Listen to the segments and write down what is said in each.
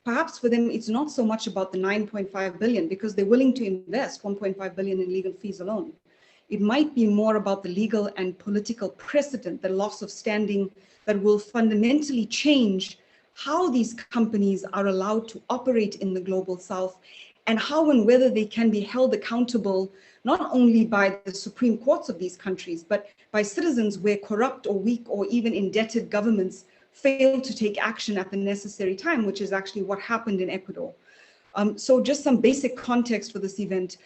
perhaps for them, it's not so much about the 9.5 billion because they're willing to invest 1.5 billion in legal fees alone. It might be more about the legal and political precedent, the loss of standing that will fundamentally change how these companies are allowed to operate in the global south and how and whether they can be held accountable, not only by the supreme courts of these countries, but by citizens where corrupt or weak or even indebted governments fail to take action at the necessary time, which is actually what happened in Ecuador. So just some basic context for this event.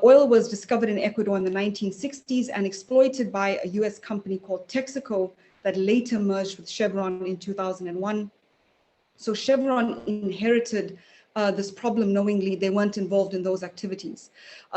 Oil was discovered in Ecuador in the 1960s and exploited by a US company called Texaco that later merged with Chevron in 2001. So Chevron inherited this problem knowingly. They weren't involved in those activities.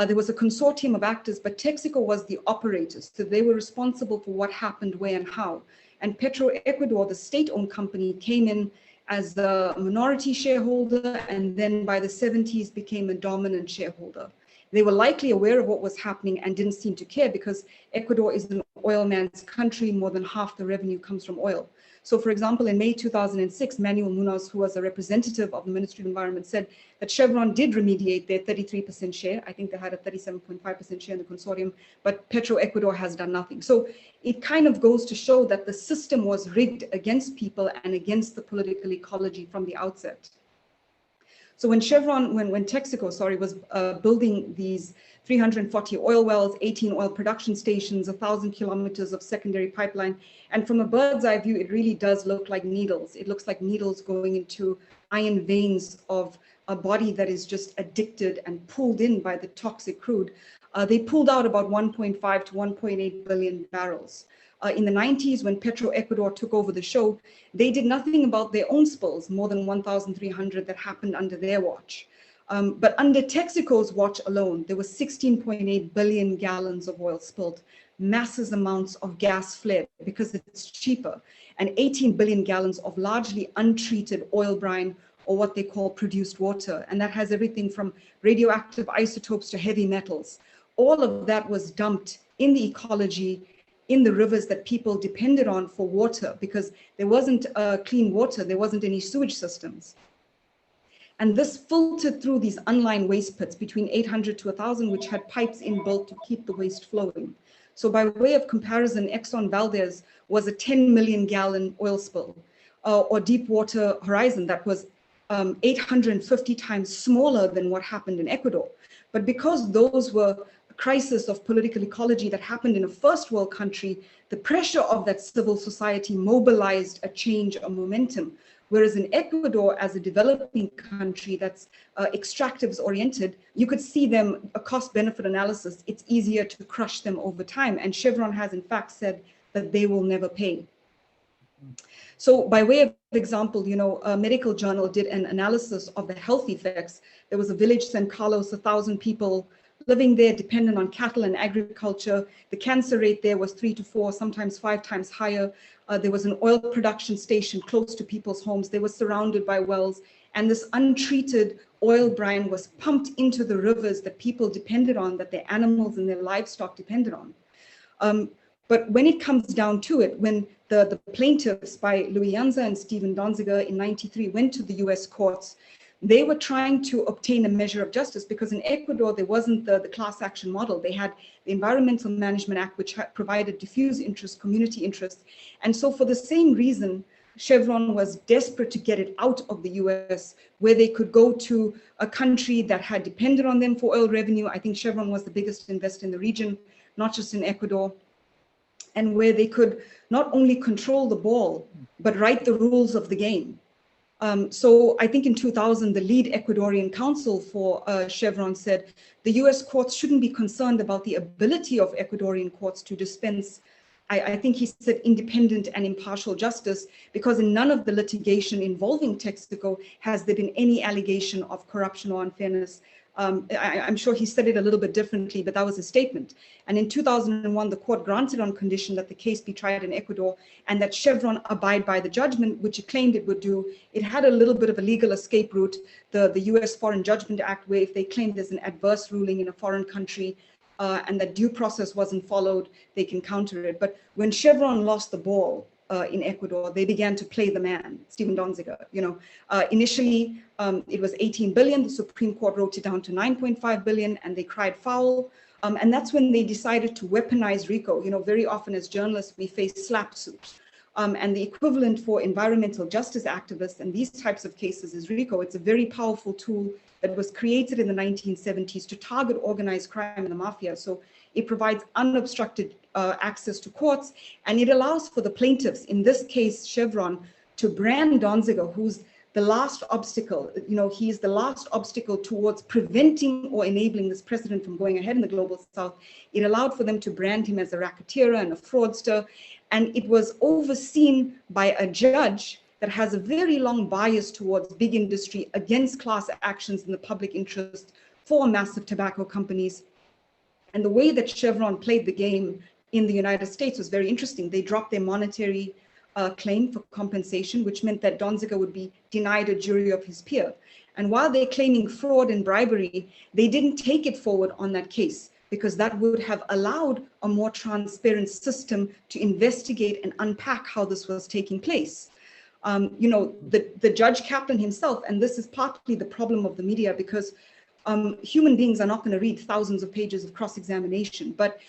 There was a consortium of actors, but Texaco was the operators. So they were responsible for what happened, where and how. And Ecuador, the state-owned company, came in as the minority shareholder and then by the 70s became a dominant shareholder. They were likely aware of what was happening and didn't seem to care because Ecuador is an oil man's country. More than half the revenue comes from oil. So for example, in May 2006, Manuel Munoz, who was a representative of the Ministry of Environment, said that Chevron did remediate their 33% share. I think they had a 37.5% share in the consortium, but Ecuador has done nothing. So it kind of goes to show that the system was rigged against people and against the political ecology from the outset. So when Texaco, was building these 340 oil wells, 18 oil production stations, 1,000 kilometers of secondary pipeline, and from a bird's eye view, it really does look like needles. It looks like needles going into iron veins of a body that is just addicted and pulled in by the toxic crude. They pulled out about 1.5 to 1.8 billion barrels. In the 90s, when Ecuador took over the show, they did nothing about their own spills, more than 1,300 that happened under their watch. But under Texaco's watch alone, there was 16.8 billion gallons of oil spilled, massive amounts of gas flared because it's cheaper, and 18 billion gallons of largely untreated oil brine, or what they call produced water. And that has everything from radioactive isotopes to heavy metals. All of that was dumped in the ecology, in the rivers that people depended on for water, because there wasn't clean water, there wasn't any sewage systems. And this filtered through these unlined waste pits between 800 to 1,000, which had pipes inbuilt to keep the waste flowing. So by way of comparison, Exxon Valdez was a 10 million gallon oil spill, or Deepwater Horizon that was 850 times smaller than what happened in Ecuador. But because those were crisis of political ecology that happened in a first world country, the pressure of that civil society mobilized a change, a momentum. Whereas in Ecuador, as a developing country that's extractives oriented, you could see them, a cost benefit analysis, it's easier to crush them over time. And Chevron has in fact said that they will never pay. So by way of example, a medical journal did an analysis of the health effects. There was a village, San Carlos, 1,000 people living there dependent on cattle and agriculture. The cancer rate there was 3 to 4, sometimes 5 times higher. There was an oil production station close to people's homes. They were surrounded by wells, and this untreated oil brine was pumped into the rivers that people depended on, that their animals and their livestock depended on. But when it comes down to it, when the plaintiffs by Louis Janza and Stephen Donziger in '93 went to the US courts, they were trying to obtain a measure of justice because in Ecuador, there wasn't the class action model. They had the Environmental Management Act, which provided diffuse interest, community interest. And so for the same reason, Chevron was desperate to get it out of the US, where they could go to a country that had depended on them for oil revenue. I think Chevron was the biggest investor in the region, not just in Ecuador, and where they could not only control the ball, but write the rules of the game. So I think in 2000, the lead Ecuadorian counsel for Chevron said, the US courts shouldn't be concerned about the ability of Ecuadorian courts to dispense, I think he said, independent and impartial justice, because in none of the litigation involving Texaco has there been any allegation of corruption or unfairness. I'm sure he said it a little bit differently, but that was his statement. And in 2001, the court granted on condition that the case be tried in Ecuador and that Chevron abide by the judgment, which it claimed it would do. It had a little bit of a legal escape route, the US Foreign Judgment Act, where if they claim there's an adverse ruling in a foreign country and that due process wasn't followed, they can counter it. But when Chevron lost the ball, in Ecuador, they began to play the man, Steven Donziger. Initially, it was 18 billion. The Supreme Court wrote it down to 9.5 billion, and they cried foul. And that's when they decided to weaponize RICO. Very often as journalists, we face slap suits. And the equivalent for environmental justice activists and these types of cases is RICO. It's a very powerful tool that was created in the 1970s to target organized crime and the mafia. So it provides unobstructed access to courts, and it allows for the plaintiffs, in this case, Chevron, to brand Donziger, who's the last obstacle. He is the last obstacle towards preventing or enabling this precedent from going ahead in the global south. It allowed for them to brand him as a racketeer and a fraudster, and it was overseen by a judge that has a very long bias towards big industry, against class actions in the public interest for massive tobacco companies. And the way that Chevron played the game in the United States was very interesting. They dropped their monetary claim for compensation, which meant that Donziger would be denied a jury of his peer. And while they're claiming fraud and bribery, they didn't take it forward on that case, because that would have allowed a more transparent system to investigate and unpack how this was taking place. The Judge Kaplan himself, and this is partly the problem of the media, because human beings are not going to read thousands of pages of cross-examination, but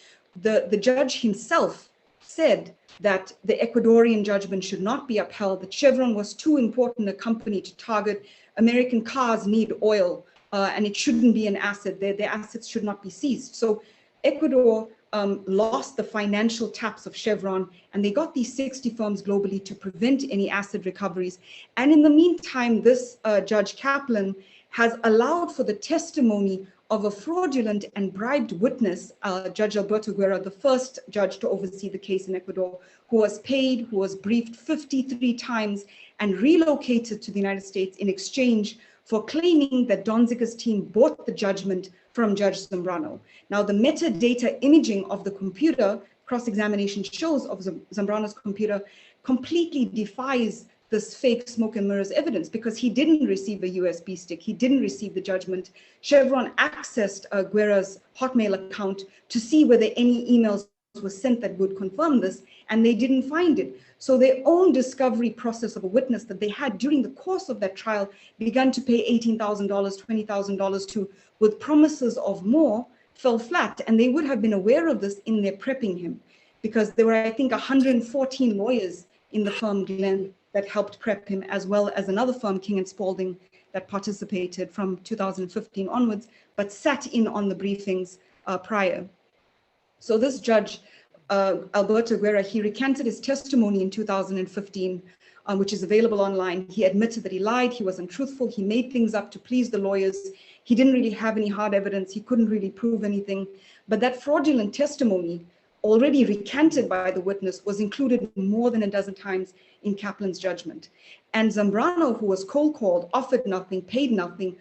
the judge himself said that the Ecuadorian judgment should not be upheld, that Chevron was too important a company to target. American cars need oil, and it shouldn't be an asset. Their assets should not be seized. So Ecuador lost the financial taps of Chevron, and they got these 60 firms globally to prevent any asset recoveries. And in the meantime, this Judge Kaplan has allowed for the testimony of a fraudulent and bribed witness, Judge Alberto Guerra, the first judge to oversee the case in Ecuador, who was paid, who was briefed 53 times and relocated to the United States in exchange for claiming that Donziger's team bought the judgment from Judge Zambrano. Now, the metadata imaging of the computer, cross-examination shows of Zambrano's computer, completely defies this fake smoke and mirrors evidence, because he didn't receive a USB stick. He didn't receive the judgment. Chevron accessed Guerra's Hotmail account to see whether any emails were sent that would confirm this, and they didn't find it. So their own discovery process of a witness that they had during the course of that trial began to pay $18,000, $20,000 to, with promises of more, fell flat. And they would have been aware of this in their prepping him, because there were, I think, 114 lawyers in the firm Glenn that helped prep him, as well as another firm, King & Spalding, that participated from 2015 onwards, but sat in on the briefings prior. So this judge, Alberto Guerra, he recanted his testimony in 2015, which is available online. He admitted that he lied, he was untruthful, he made things up to please the lawyers. He didn't really have any hard evidence, he couldn't really prove anything. But that fraudulent testimony, already recanted by the witness, was included more than a dozen times in Kaplan's judgment. And Zambrano, who was cold called, offered nothing, paid nothing,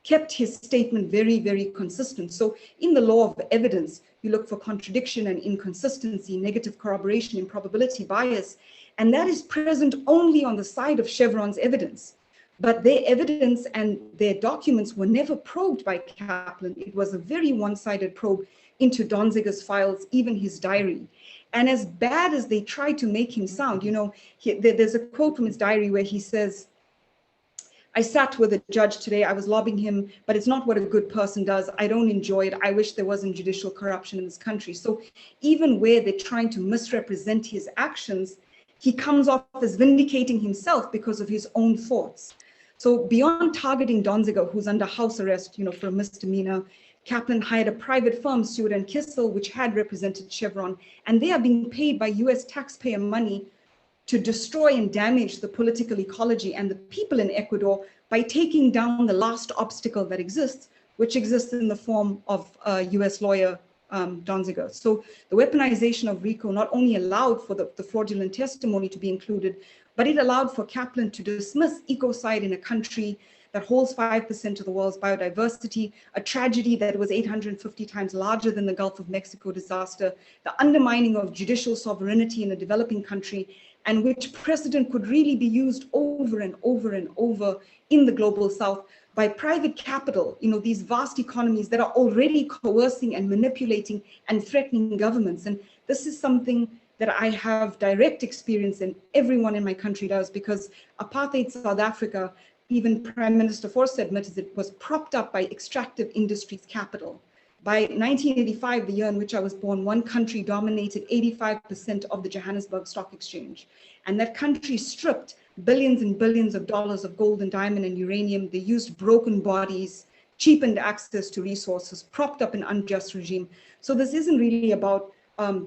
kept his statement very, very consistent. So in the law of evidence, you look for contradiction and inconsistency, negative corroboration, improbability, bias, and that is present only on the side of Chevron's evidence. But their evidence and their documents were never probed by Kaplan. It was a very one-sided probe into Donziger's files, even his diary. And as bad as they tried to make him sound, there's a quote from his diary where he says, "I sat with a judge today, I was lobbying him, but it's not what a good person does. I don't enjoy it. I wish there wasn't judicial corruption in this country." So even where they're trying to misrepresent his actions, he comes off as vindicating himself because of his own thoughts. So beyond targeting Donziger, who's under house arrest, for a misdemeanor, Kaplan hired a private firm, Stewart & Kissel, which had represented Chevron, and they are being paid by US taxpayer money to destroy and damage the political ecology and the people in Ecuador by taking down the last obstacle that exists, which exists in the form of US lawyer Donziger. So the weaponization of RICO not only allowed for the fraudulent testimony to be included, but it allowed for Kaplan to dismiss ecocide in a country that holds 5% of the world's biodiversity, a tragedy that was 850 times larger than the Gulf of Mexico disaster, the undermining of judicial sovereignty in a developing country, and which precedent could really be used over and over and over in the global south by private capital, these vast economies that are already coercing and manipulating and threatening governments. And this is something that I have direct experience in. Everyone in my country does, because apartheid South Africa, even Prime Minister Forster admitted, it was propped up by extractive industries capital. By 1985, the year in which I was born, one country dominated 85% of the Johannesburg Stock Exchange. And that country stripped billions and billions of dollars of gold and diamond and uranium. They used broken bodies, cheapened access to resources, propped up an unjust regime. So this isn't really about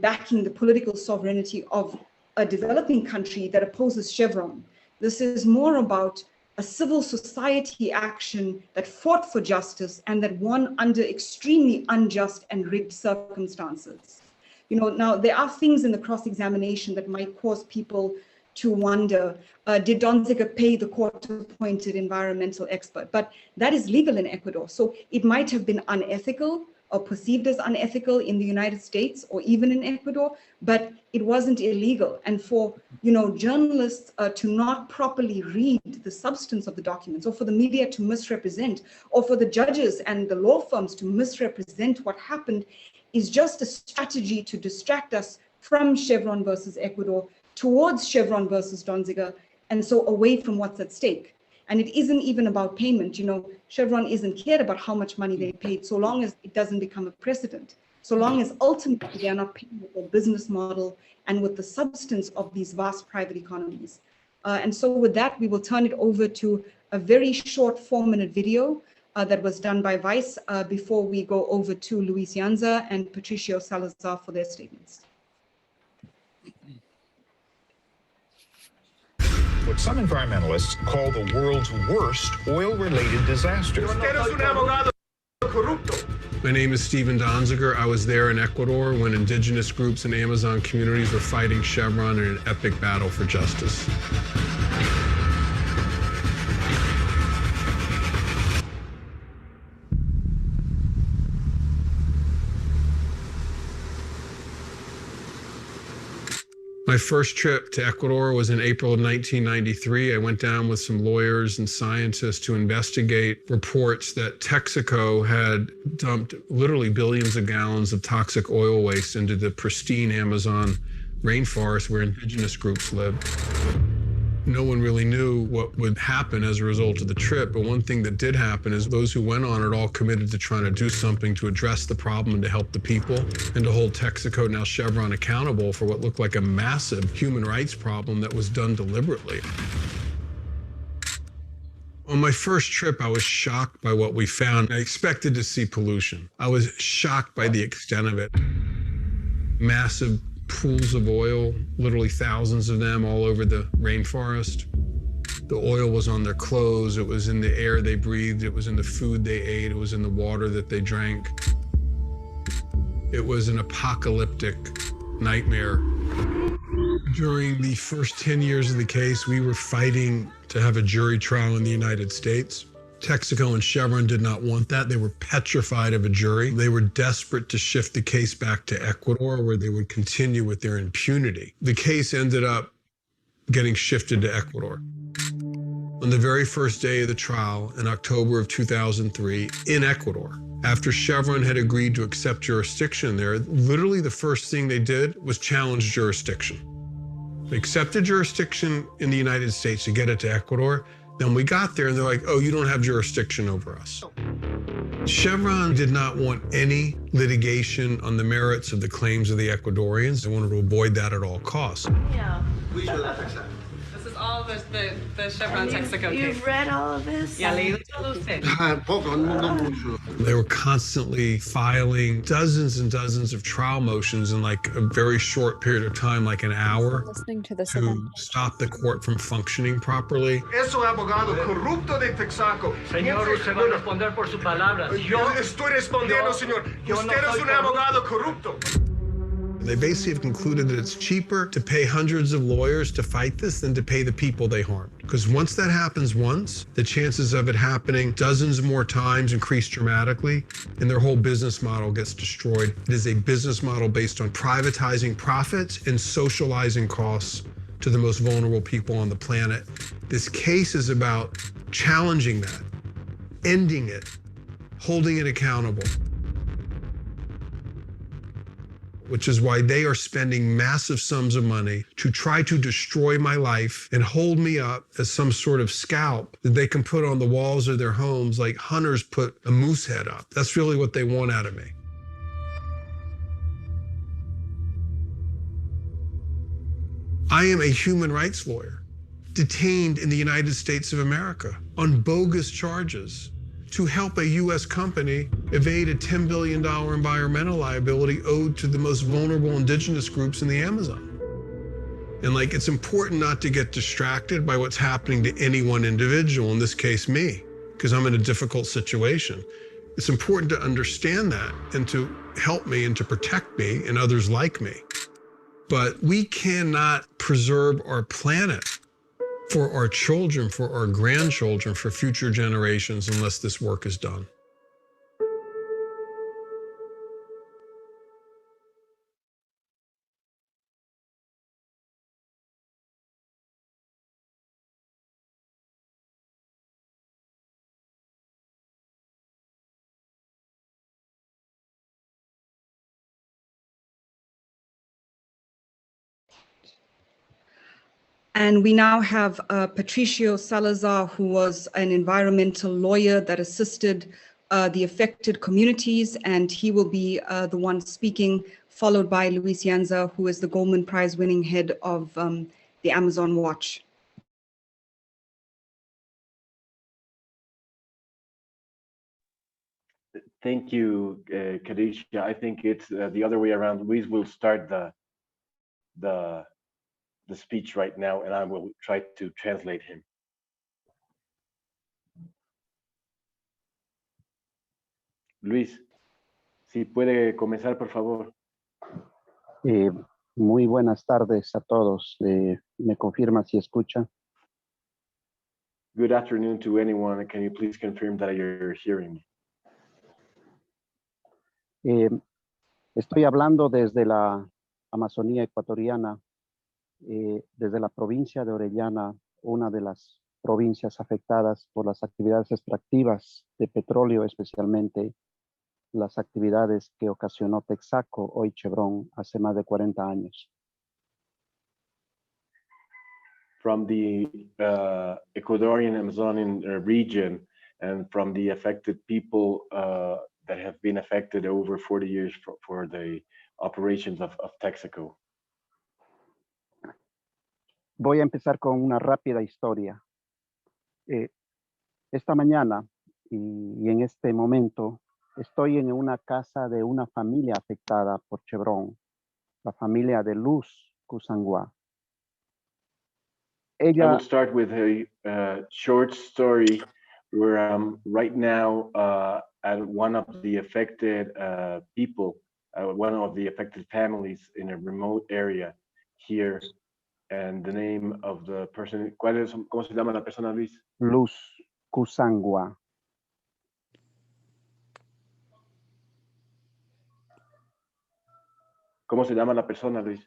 backing the political sovereignty of a developing country that opposes Chevron. This is more about a civil society action that fought for justice and that won under extremely unjust and rigged circumstances. You know, now there are things in the cross-examination that might cause people to wonder, did Donziger pay the court-appointed environmental expert? But that is legal in Ecuador. So it might have been unethical or perceived as unethical in the United States or even in Ecuador, but it wasn't illegal. And for, you know, journalists to not properly read the substance of the documents, or for the media to misrepresent, or for the judges and the law firms to misrepresent what happened, is just a strategy to distract us from Chevron versus Ecuador towards Chevron versus Donziger, and so away from what's at stake. And it isn't even about payment. You know, Chevron isn't cared about how much money they paid, so long as it doesn't become a precedent, so long as ultimately they are not paying with their business model and with the substance of these vast private economies. And so with that, we will turn it over to a very short 4-minute video that was done by Vice before we go over to Luis Yanza and Patricio Salazar for their statements. What some environmentalists call the world's worst oil-related disaster. My name is Steven Donziger. I was there in Ecuador when indigenous groups and Amazon communities were fighting Chevron in an epic battle for justice. My first trip to Ecuador was in April of 1993. I went down with some lawyers and scientists to investigate reports that Texaco had dumped literally billions of gallons of toxic oil waste into the pristine Amazon rainforest where indigenous groups live. No one really knew what would happen as a result of the trip, but one thing that did happen is those who went on it all committed to trying to do something to address the problem and to help the people, and to hold Texaco, now Chevron, accountable for what looked like a massive human rights problem that was done deliberately. On my first trip, I was shocked by what we found. I expected to see pollution. I was shocked by the extent of it. Massive pools of oil, literally thousands of them all over the rainforest. The oil was on their clothes, it was in the air they breathed, it was in the food they ate, it was in the water that they drank. It was an apocalyptic nightmare. During the first 10 years of the case, we were fighting to have a jury trial in the United States. Texaco and Chevron did not want that. They were petrified of a jury. They were desperate to shift the case back to Ecuador, where they would continue with their impunity. The case ended up getting shifted to Ecuador. On the very first day of the trial, in October of 2003, in Ecuador, after Chevron had agreed to accept jurisdiction there, literally the first thing they did was challenge jurisdiction. They accepted jurisdiction in the United States to get it to Ecuador. Then we got there and they're like, oh, you don't have jurisdiction over us. Chevron did not want any litigation on the merits of the claims of the Ecuadorians. They wanted to avoid that at all costs. Yeah. This is all the Chevron Texaco case. You've read all of this? Yeah, leído todo usted. They were constantly filing dozens and dozens of trial motions in like a very short period of time, like an hour, Listening to this to stop the court from functioning properly. Eso abogado corrupto de Texaco. Señor, usted va a responder por sus palabras. Yo estoy respondiendo, señor. Usted es un abogado corrupto. They basically have concluded that it's cheaper to pay hundreds of lawyers to fight this than to pay the people they harmed. Because once that happens once, the chances of it happening dozens more times increase dramatically, and their whole business model gets destroyed. It is a business model based on privatizing profits and socializing costs to the most vulnerable people on the planet. This case is about challenging that, ending it, holding it accountable. which is why they are spending massive sums of money to try to destroy my life and hold me up as some sort of scalp that they can put on the walls of their homes like hunters put a moose head up. That's really what they want out of me. I am a human rights lawyer, detained in the United States of America on bogus charges to help a U.S. company evade a $10 billion environmental liability owed to the most vulnerable indigenous groups in the Amazon. And like, it's important not to get distracted by what's happening to any one individual, in this case me, because I'm in a difficult situation. It's important to understand that and to help me and to protect me and others like me. But we cannot preserve our planet for our children, for our grandchildren, for future generations, unless this work is done. And we now have Patricio Salazar, who was an environmental lawyer that assisted the affected communities, and he will be the one speaking, followed by Luis Yanza, who is the Goldman Prize-winning head of the Amazon Watch. Thank you, Khadija. I think it's the other way around. Luis will start the speech right now, and I will try to translate him. Luis, si puede comenzar, por favor. Muy buenas tardes a todos. ¿Me confirma si escucha? Good afternoon to anyone. Can you please confirm that you're hearing me? Estoy hablando desde la Amazonía ecuatoriana, desde la provincia de Orellana, una de las provincias afectadas por las actividades extractivas de petróleo, especialmente las actividades que ocasionó Texaco, hoy Chevron, hace más de 40 años. From the Ecuadorian Amazonian region, and from the affected people that have been affected over 40 years for the operations of Texaco. Voy a empezar con una rápida historia. Esta mañana y en este momento estoy en una casa de una familia afectada por Chevron, la familia de Luz Kusangwa. I will start with a short story where I'm right now at one of the affected people, one of the affected families in a remote area here. And the name of the person, ¿cómo se llama la persona, Luis? Luz Kusangwa. ¿Cómo se llama la persona, Luis?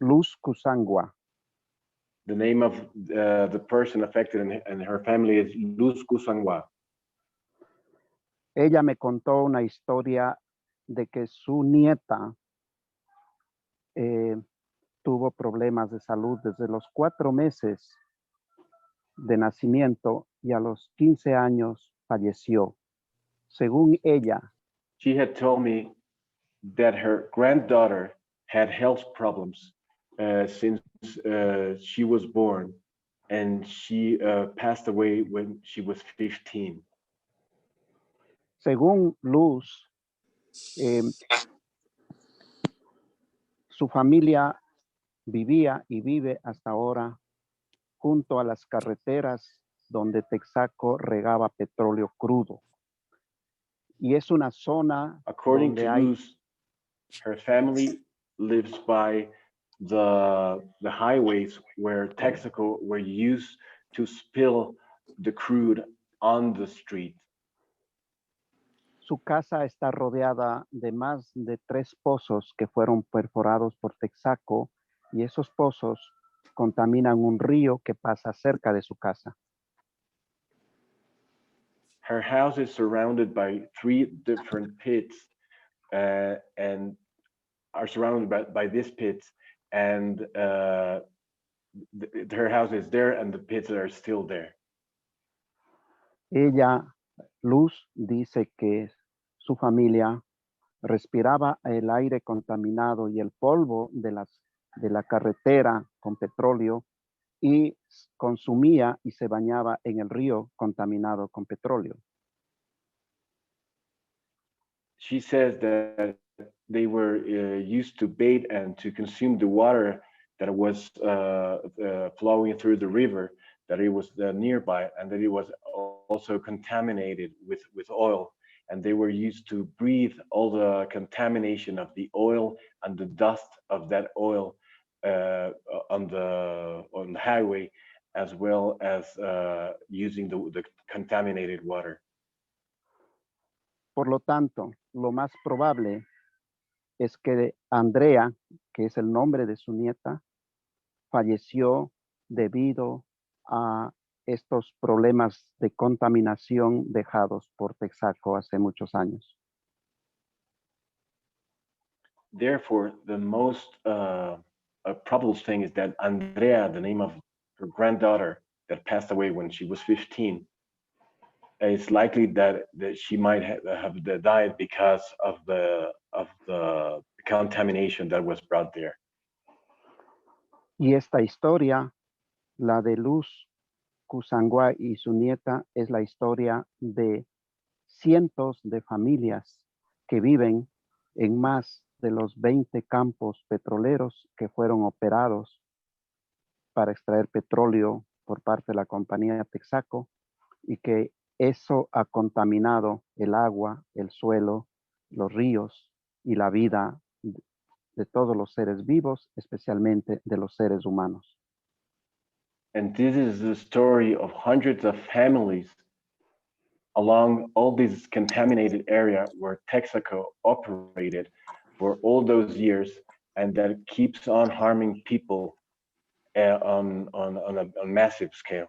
Luz Kusangwa. The name of the person affected and her family is Luz Kusangwa. Ella me contó una historia de que su nieta tuvo problemas de salud desde los 4 meses de nacimiento y a los 15 años falleció. Según ella, she had told me that her granddaughter had health problems since she was born, and she passed away when she was 15. Según Luz, su familia vivía y vive hasta ahora junto a las carreteras donde Texaco regaba petróleo crudo. Y es una zona According donde to hay... Luz, her family lives by the highways where Texaco were used to spill the crude on the street. Su casa está rodeada de más de 3 pozos que fueron perforados por Texaco, y esos pozos contaminan un río que pasa cerca de su casa. Her house is surrounded by 3 different pits, and are surrounded by these pits, and her house is there, and the pits are still there. Ella, Luz, dice que su familia respiraba el aire contaminado y el polvo de la carretera con petróleo y consumía y se bañaba en el río contaminado con petróleo. She says that they were used to bathe and to consume the water that was flowing through the river, that it was nearby, and that it was also contaminated with oil. And they were used to breathe all the contamination of the oil and the dust of that oil on the highway, as well as using the contaminated water. Por lo tanto, lo más probable es que Andrea, que es el nombre de su nieta, falleció debido a estos problemas de contaminación dejados por Texaco hace muchos años. Therefore, the most probable thing is that Andrea, the name of her granddaughter that passed away when she was 15, it's likely that she might have died because of the contamination that was brought there. Y esta historia, la de Luz Cusangua y su nieta, es la historia de cientos de familias que viven en más de los 20 campos petroleros que fueron operados para extraer petróleo por parte de la compañía Texaco, y que eso ha contaminado el agua, el suelo, los ríos y la vida de todos los seres vivos, especialmente de los seres humanos. And this is the story of hundreds of families along all this contaminated area where Texaco operated for all those years, and that keeps on harming people on a massive scale.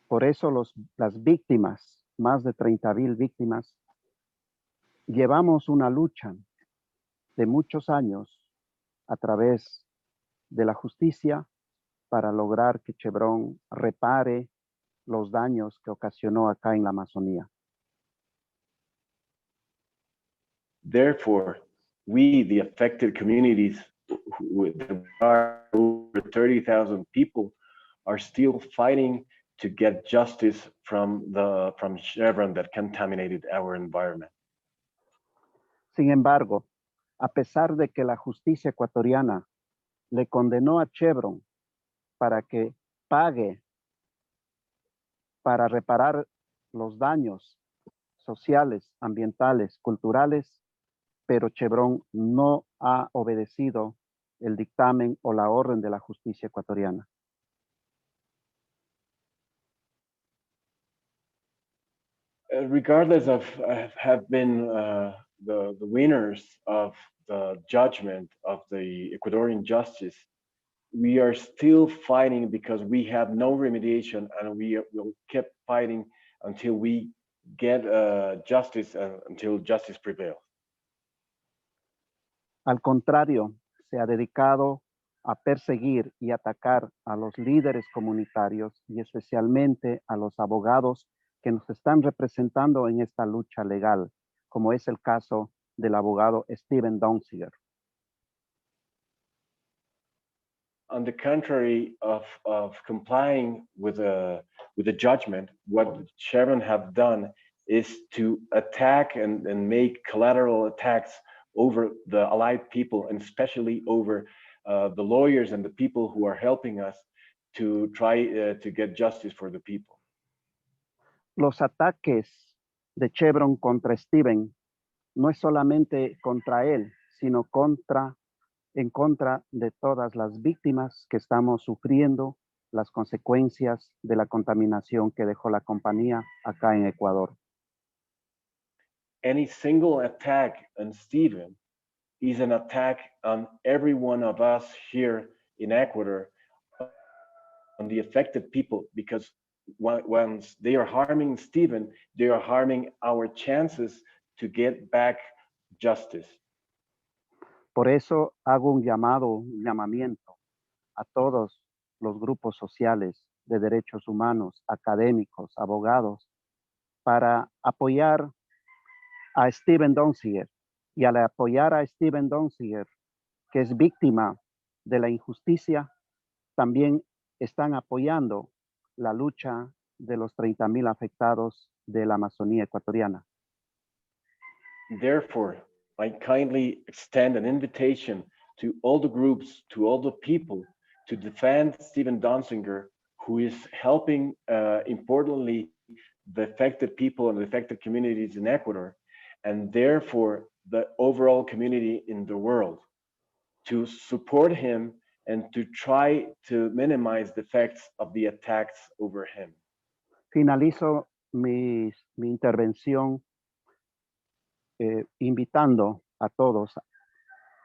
Por eso las víctimas, más de 30,000 víctimas, llevamos una lucha de muchos años a través de la justicia para lograr que Chevron repare los daños que ocasionó acá en la Amazonía. Therefore, we, the affected communities, there are over 30,000 people, are still fighting to get justice from Chevron that contaminated our environment. Sin embargo, a pesar de que la justicia ecuatoriana le condenó a Chevron para que pague para reparar los daños sociales, ambientales, culturales, pero Chevron no ha obedecido el dictamen o la orden de la justicia ecuatoriana. Regardless of have been the winners of the judgment of the Ecuadorian justice, we are still fighting because we have no remediation, and we will keep fighting until we get justice and until justice prevails. Al contrario, se ha dedicado a perseguir y atacar a los líderes comunitarios y especialmente a los abogados que nos están representando en esta lucha legal, como es el caso del abogado Steven Donziger. On the contrary of complying with the judgment, what Chevron have done is to attack and make collateral attacks over the allied people, and especially over the lawyers and the people who are helping us to try to get justice for the people. Los ataques de Chevron contra Steven no es solamente contra él, sino en contra de todas las víctimas que estamos sufriendo las consecuencias de la contaminación que dejó la compañía acá en Ecuador. Any single attack on Steven is an attack on every one of us here in Ecuador, on the affected people, because once they are harming Stephen, they are harming our chances to get back justice. Por eso hago un llamamiento a todos los grupos sociales de derechos humanos, académicos, abogados, para apoyar a Steven Donziger. Y al apoyar a Steven Donziger, que es víctima de la injusticia, también están apoyando la lucha de los 30,000 afectados de la Amazonía ecuatoriana. Therefore, I kindly extend an invitation to all the groups, to all the people, to defend Steven Donziger, who is helping, importantly, the affected people and the affected communities in Ecuador, and therefore the overall community in the world, to support him and to try to minimize the effects of the attacks over him. Finalizo mi intervención invitando a todos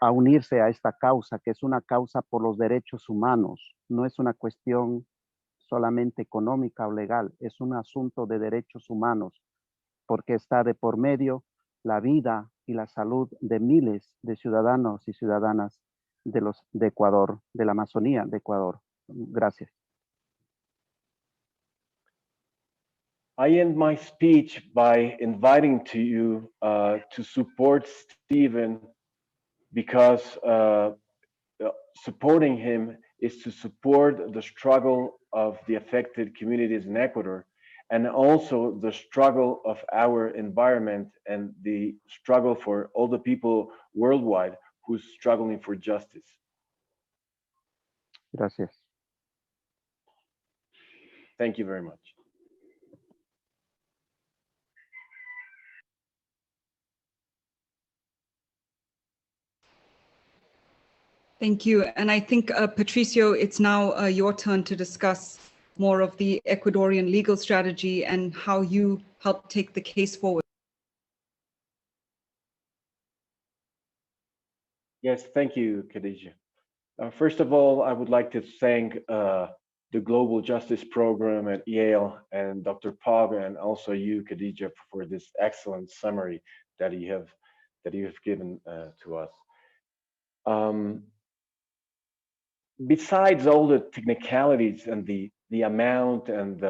a unirse a esta causa, que es una causa por los derechos humanos. No es una cuestión solamente económica o legal, es un asunto de derechos humanos, porque está de por medio la vida y la salud de miles de ciudadanos y ciudadanas de Ecuador, de la Amazonía de Ecuador. Gracias. I end my speech by inviting to you to support Stephen, because supporting him is to support the struggle of the affected communities in Ecuador, and also the struggle of our environment and the struggle for all the people worldwide who's struggling for justice. Gracias. Thank you very much. Thank you. And I think, Patricio, it's now your turn to discuss more of the Ecuadorian legal strategy and how you help take the case forward. Yes, thank you, Khadija. First of all, I would like to thank the Global Justice Program at Yale and Dr. Pog, and also you, Khadija, for this excellent summary that you have given to us. Besides all the technicalities and the amount and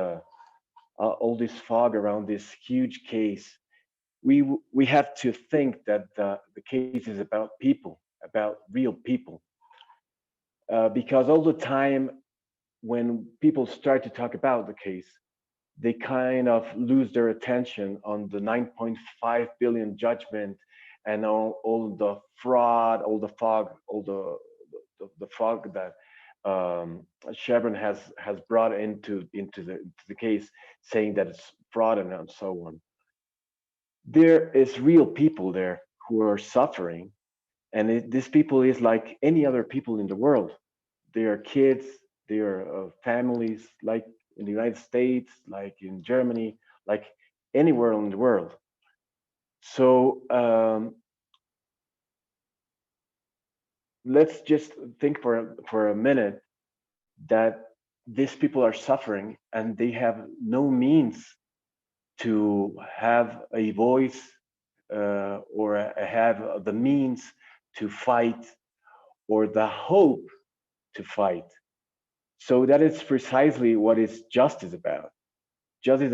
all this fog around this huge case, we have to think that the case is about people, about real people. Because all the time when people start to talk about the case, they kind of lose their attention on the 9.5 billion judgment and all the fraud, all the fog, all the fog that Chevron has brought into the case, saying that it's fraud and so on. There is real people there who are suffering, and these people is like any other people in the world. They are kids, they are families, like in the United States, like in Germany, like anywhere in the world. So let's just think for a minute that these people are suffering and they have no means to have a voice or have the means to fight or the hope to fight. So that is precisely what justice about. Justice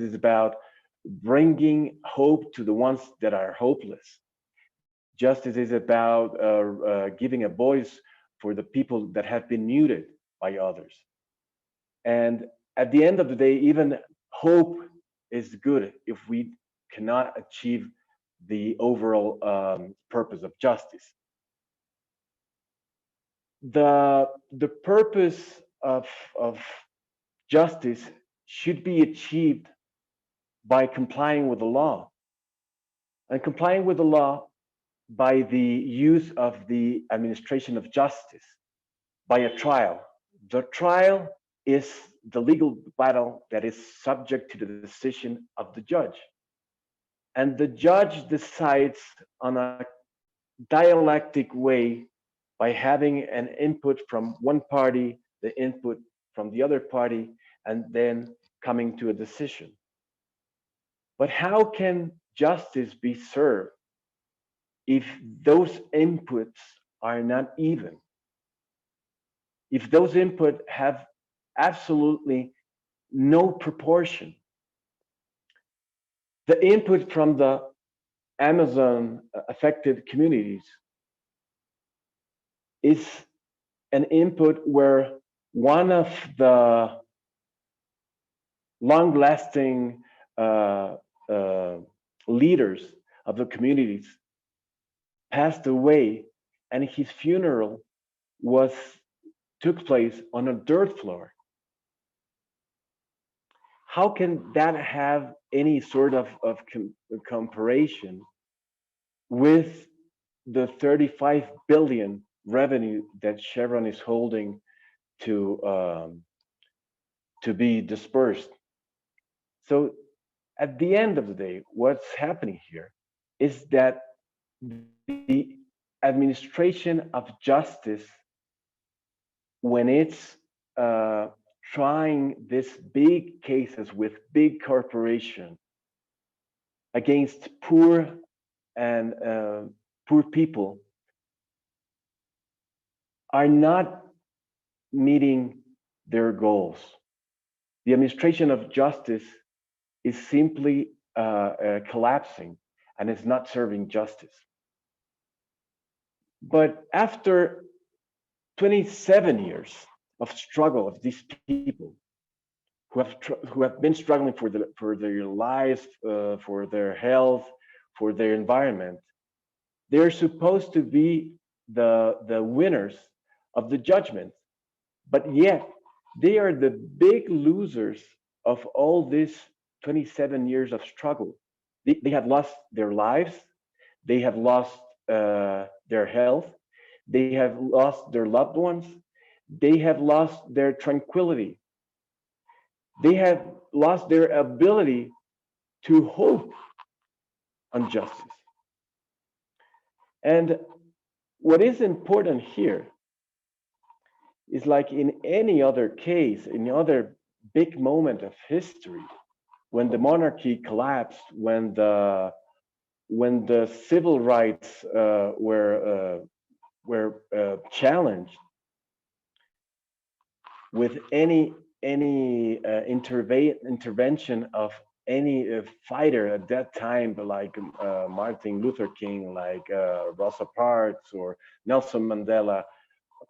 is about bringing hope to the ones that are hopeless. Justice is about giving a voice for the people that have been muted by others. And at the end of the day, even hope is good if we cannot achieve the overall purpose of justice. The purpose of justice should be achieved by complying with the law, and complying with the law by the use of the administration of justice, by a trial. The trial is the legal battle that is subject to the decision of the judge. And the judge decides on a dialectic way by having an input from one party, the input from the other party, and then coming to a decision. But how can justice be served if those inputs are not even? If those inputs have absolutely no proportion? The input from the Amazon affected communities is an input where one of the long-lasting leaders of the communities passed away, and his funeral took place on a dirt floor. How can that have any sort of comparison with the 35 billion revenue that Chevron is holding to be dispersed? So at the end of the day, what's happening here is that the administration of justice, when it's trying these big cases with big corporations against poor and poor people, are not meeting their goals. The administration of justice is simply collapsing, and it's not serving justice. But after 27 years of struggle of these people who have been struggling for their lives, for their health, for their environment, they're supposed to be the winners of the judgment, but yet they are the big losers of all these 27 years of struggle. They have lost their lives, they have lost their health, they have lost their loved ones, they have lost their tranquility, they have lost their ability to hope on justice. And what is important here is, like in any other case, in other big moment of history, when the monarchy collapsed, when the civil rights were challenged, with any intervention of any fighter at that time, like Martin Luther King, like Rosa Parks or Nelson Mandela,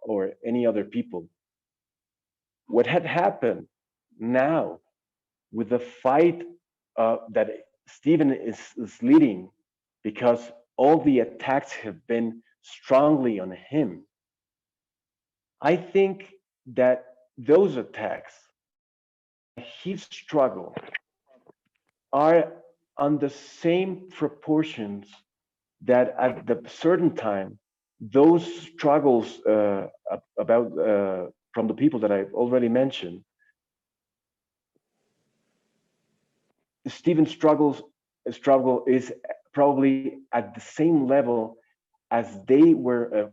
or any other people. What had happened now with the fight that Stephen is leading, because all the attacks have been strongly on him, I think that those attacks, his struggle, are on the same proportions that at the certain time, those struggles about from the people that I've already mentioned, Stephen's struggle is probably at the same level as they were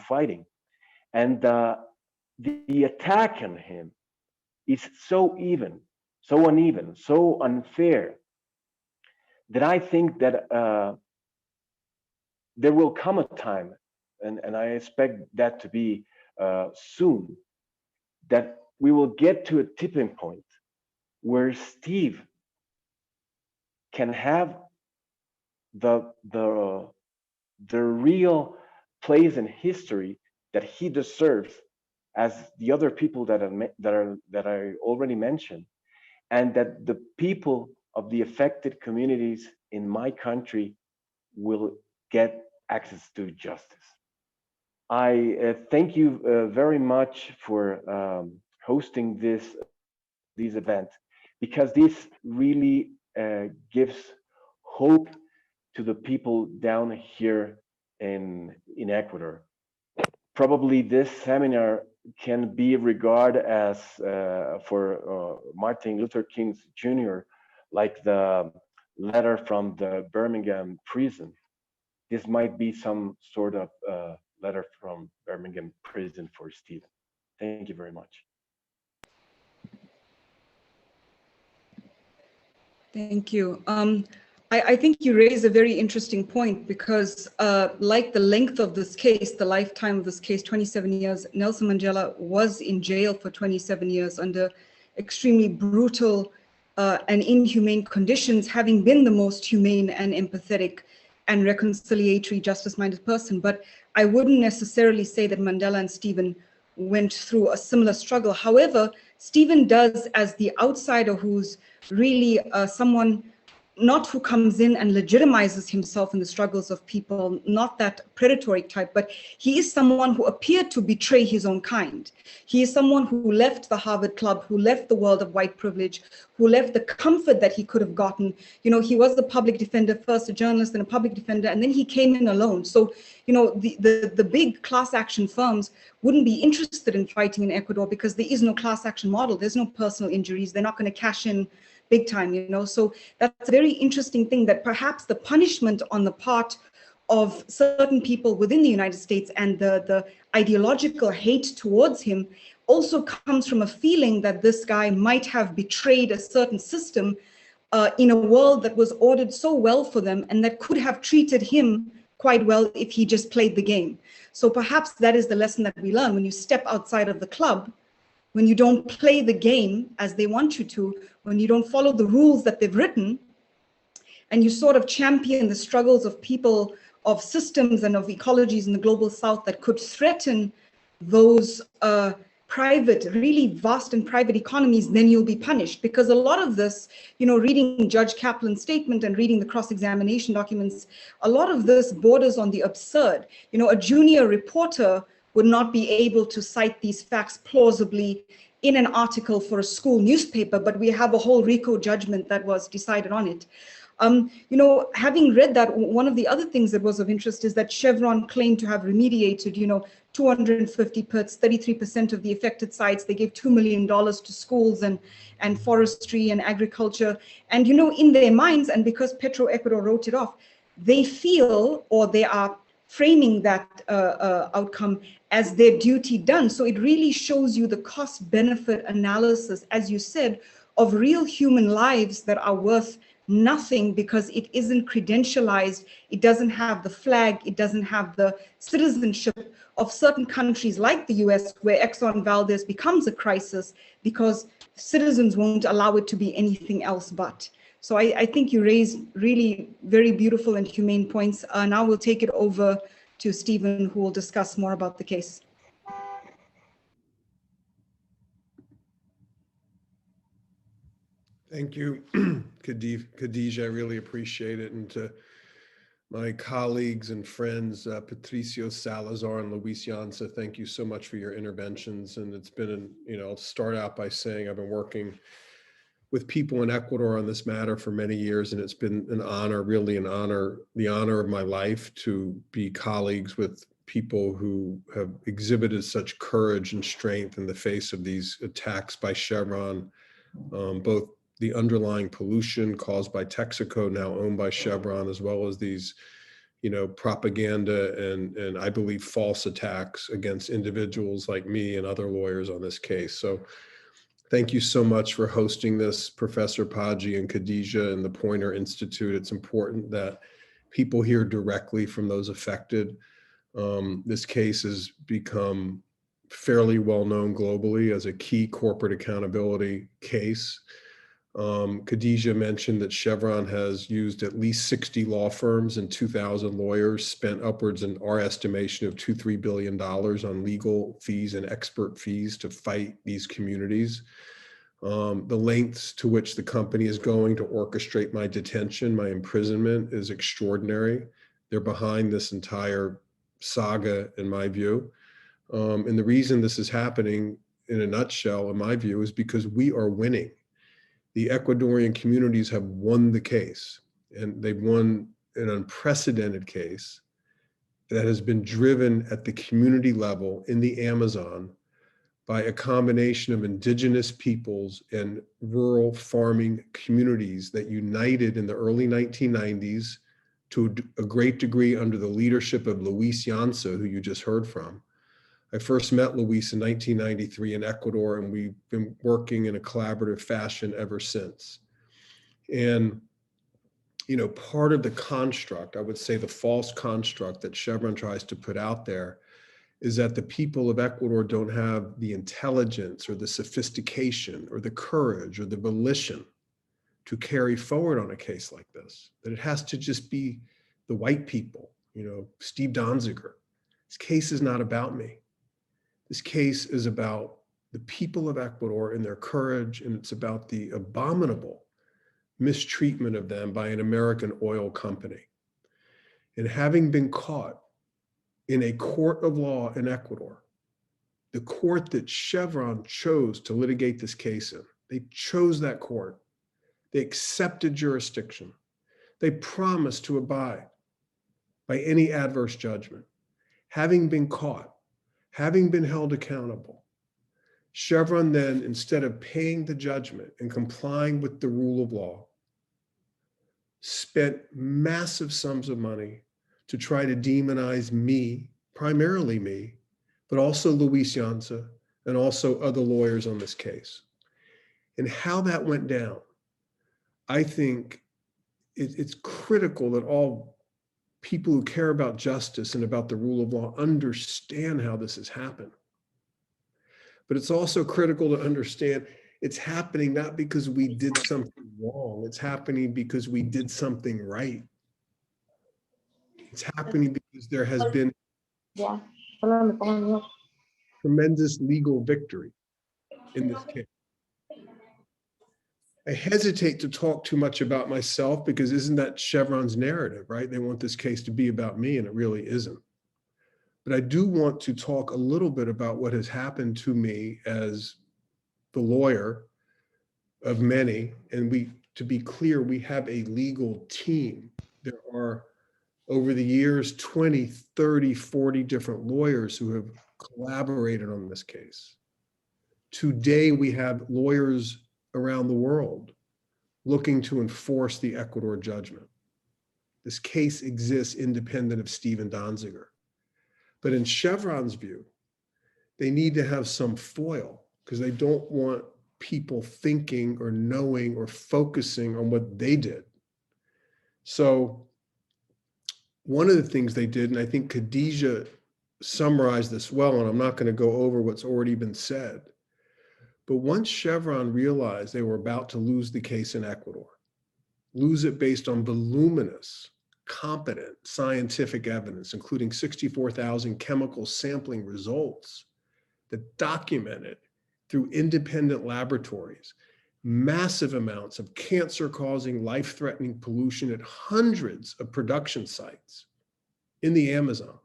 fighting, and the attack on him is so uneven, so unfair, that I think that there will come a time, and I expect that to be soon, that we will get to a tipping point where Steve can have the real place in history that he deserves, as the other people that I already mentioned, and that the people of the affected communities in my country will get access to justice. I thank you very much for hosting this event, because this really gives hope to the people down here in Ecuador. Probably this seminar can be regarded as for Martin Luther King Jr., like the letter from the Birmingham prison. This might be some sort of letter from Birmingham prison for Stephen. Thank you very much. Thank you. I think you raise a very interesting point because like the length of this case, the lifetime of this case, 27 years, Nelson Mandela was in jail for 27 years under extremely brutal and inhumane conditions, having been the most humane and empathetic and reconciliatory, justice-minded person. But I wouldn't necessarily say that Mandela and Stephen went through a similar struggle. However, Stephen does, as the outsider who's really someone not who comes in and legitimizes himself in the struggles of people, not that predatory type, but he is someone who appeared to betray his own kind. He is someone who left the Harvard Club, who left the world of white privilege, who left the comfort that he could have gotten. You know, he was the public defender, first a journalist and a public defender, and then he came in alone. So, you know, the big class action firms wouldn't be interested in fighting in Ecuador because there is no class action model. There's no personal injuries. They're not going to cash in big time, you know. So that's a very interesting thing, that perhaps the punishment on the part of certain people within the United States and the ideological hate towards him also comes from a feeling that this guy might have betrayed a certain system in a world that was ordered so well for them and that could have treated him quite well if he just played the game. So perhaps that is the lesson that we learn when you step outside of the club, when you don't play the game as they want you to, when you don't follow the rules that they've written, and you sort of champion the struggles of people, of systems and of ecologies in the global south that could threaten those private, really vast and private economies, then you'll be punished. Because a lot of this, you know, reading Judge Kaplan's statement and reading the cross-examination documents, a lot of this borders on the absurd. You know, a junior reporter would not be able to cite these facts plausibly in an article for a school newspaper, but we have a whole RICO judgment that was decided on it. You know, having read that, one of the other things that was of interest is that Chevron claimed to have remediated, you know, 250 pits, 33% of the affected sites. They gave $2 million to schools and forestry and agriculture. And, you know, in their minds, and because Petro Ecuador wrote it off, they feel, or they are framing that outcome as their duty done. So it really shows you the cost-benefit analysis, as you said, of real human lives that are worth nothing because it isn't credentialized, it doesn't have the flag, it doesn't have the citizenship of certain countries like the US, where Exxon Valdez becomes a crisis because citizens won't allow it to be anything else but. So I think you raised really very beautiful and humane points. Now we'll take it over to Stephen, who will discuss more about the case. Thank you, Khadija. I really appreciate it. And to my colleagues and friends, Patricio Salazar and Luis Yanza, thank you so much for your interventions. And it's been, you know, I'll start out by saying I've been working with people in Ecuador on this matter for many years, and it's been an honor, really an honor, the honor of my life to be colleagues with people who have exhibited such courage and strength in the face of these attacks by Chevron, both the underlying pollution caused by Texaco, now owned by Chevron, as well as these, you know, propaganda and I believe false attacks against individuals like me and other lawyers on this case. So thank you so much for hosting this, Professor Paji and Khadija and the Poynter Institute. It's important that people hear directly from those affected. This case has become fairly well known globally as a key corporate accountability case. Khadija mentioned that Chevron has used at least 60 law firms and 2,000 lawyers, spent upwards in our estimation of $2-3 billion on legal fees and expert fees to fight these communities. The lengths to which the company is going to orchestrate my detention, my imprisonment, is extraordinary. They're behind this entire saga, in my view. And the reason this is happening, in a nutshell, in my view, is because we are winning. The Ecuadorian communities have won the case, and they've won an unprecedented case that has been driven at the community level in the Amazon by a combination of indigenous peoples and rural farming communities that united in the early 1990s to a great degree under the leadership of Luis Yanza, who you just heard from. I first met Luis in 1993 in Ecuador, and we've been working in a collaborative fashion ever since. And, you know, part of the construct, I would say the false construct that Chevron tries to put out there is that the people of Ecuador don't have the intelligence or the sophistication or the courage or the volition to carry forward on a case like this, that it has to just be the white people, you know, Steve Donziger. This case is not about me. This case is about the people of Ecuador and their courage, and it's about the abominable mistreatment of them by an American oil company. And having been caught in a court of law in Ecuador, the court that Chevron chose to litigate this case in, they chose that court. They accepted jurisdiction. They promised to abide by any adverse judgment. Having been caught, having been held accountable, Chevron then, instead of paying the judgment and complying with the rule of law, spent massive sums of money to try to demonize me, primarily me, but also Luis Yanza and also other lawyers on this case. And how that went down, I think it's critical that all people who care about justice and about the rule of law understand how this has happened. But it's also critical to understand it's happening not because we did something wrong, it's happening because we did something right. It's happening because there has been tremendous legal victory in this case. I hesitate to talk too much about myself because isn't that Chevron's narrative, right? They want this case to be about me, and it really isn't. But I do want to talk a little bit about what has happened to me as the lawyer of many. And to be clear, we have a legal team. There are, over the years, 20, 30, 40 different lawyers who have collaborated on this case. Today, we have lawyers around the world looking to enforce the Ecuador judgment. This case exists independent of Steven Donziger. But in Chevron's view, they need to have some foil because they don't want people thinking or knowing or focusing on what they did. So one of the things they did, and I think Khadija summarized this well, and I'm not going to go over what's already been said, but once Chevron realized they were about to lose the case in Ecuador, lose it based on voluminous, competent scientific evidence, including 64,000 chemical sampling results that documented through independent laboratories massive amounts of cancer-causing, life-threatening pollution at hundreds of production sites in the Amazon.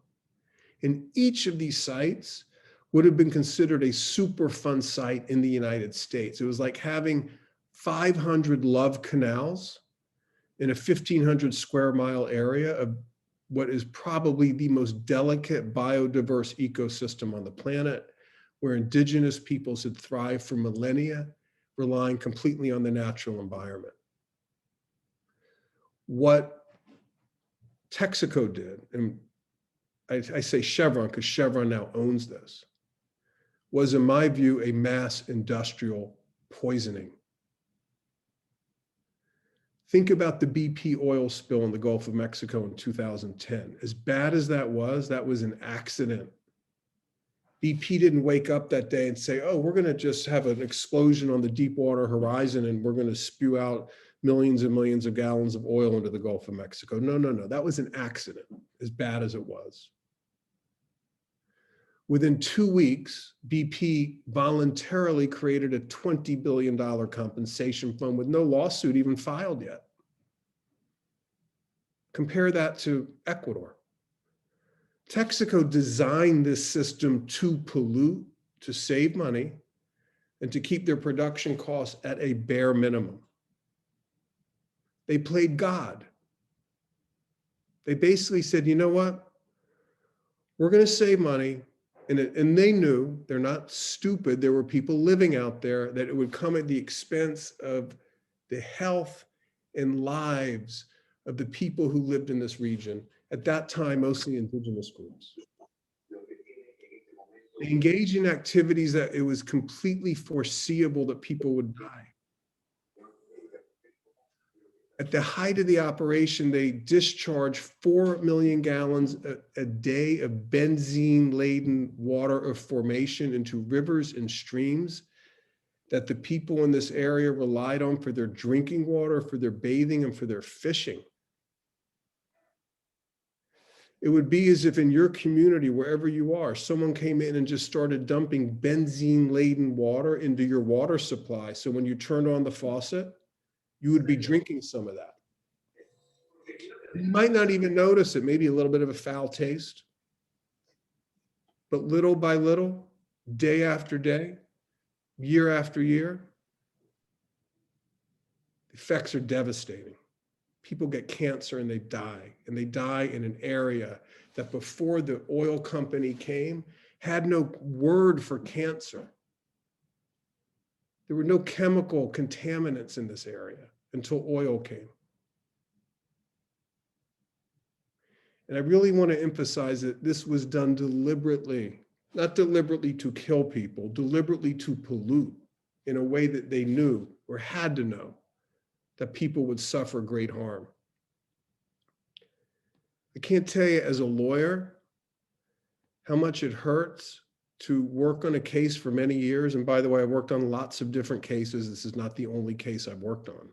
And each of these sites would have been considered a Superfund site in the United States. It was like having 500 love canals in a 1,500 square mile area of what is probably the most delicate biodiverse ecosystem on the planet, where indigenous peoples had thrived for millennia, relying completely on the natural environment. What Texaco did, and I say Chevron because Chevron now owns this, was in my view a mass industrial poisoning. Think about the BP oil spill in the Gulf of Mexico in 2010. As bad as that was an accident. BP didn't wake up that day and say, oh, we're going to just have an explosion on the Deepwater Horizon and we're going to spew out millions and millions of gallons of oil into the Gulf of Mexico. No, no, no, that was an accident, as bad as it was. Within 2 weeks, BP voluntarily created a $20 billion compensation fund with no lawsuit even filed yet. Compare that to Ecuador. Texaco designed this system to pollute, to save money, and to keep their production costs at a bare minimum. They played God. They basically said, you know what? We're going to save money. And they knew, they're not stupid, there were people living out there, that it would come at the expense of the health and lives of the people who lived in this region, at that time, mostly indigenous groups. They engaged in activities that it was completely foreseeable that people would die. At the height of the operation, they discharged 4 million gallons a day of benzene-laden water of formation into rivers and streams that the people in this area relied on for their drinking water, for their bathing, and for their fishing. It would be as if in your community, wherever you are, someone came in and just started dumping benzene-laden water into your water supply. So when you turned on the faucet, you would be drinking some of that. You might not even notice it, maybe a little bit of a foul taste. But little by little, day after day, year after year, the effects are devastating. People get cancer and they die in an area that before the oil company came had no word for cancer. There were no chemical contaminants in this area until oil came. And I really want to emphasize that this was done deliberately, not deliberately to kill people, deliberately to pollute in a way that they knew or had to know that people would suffer great harm. I can't tell you as a lawyer how much it hurts to work on a case for many years. And by the way, I've worked on lots of different cases. This is not the only case I've worked on.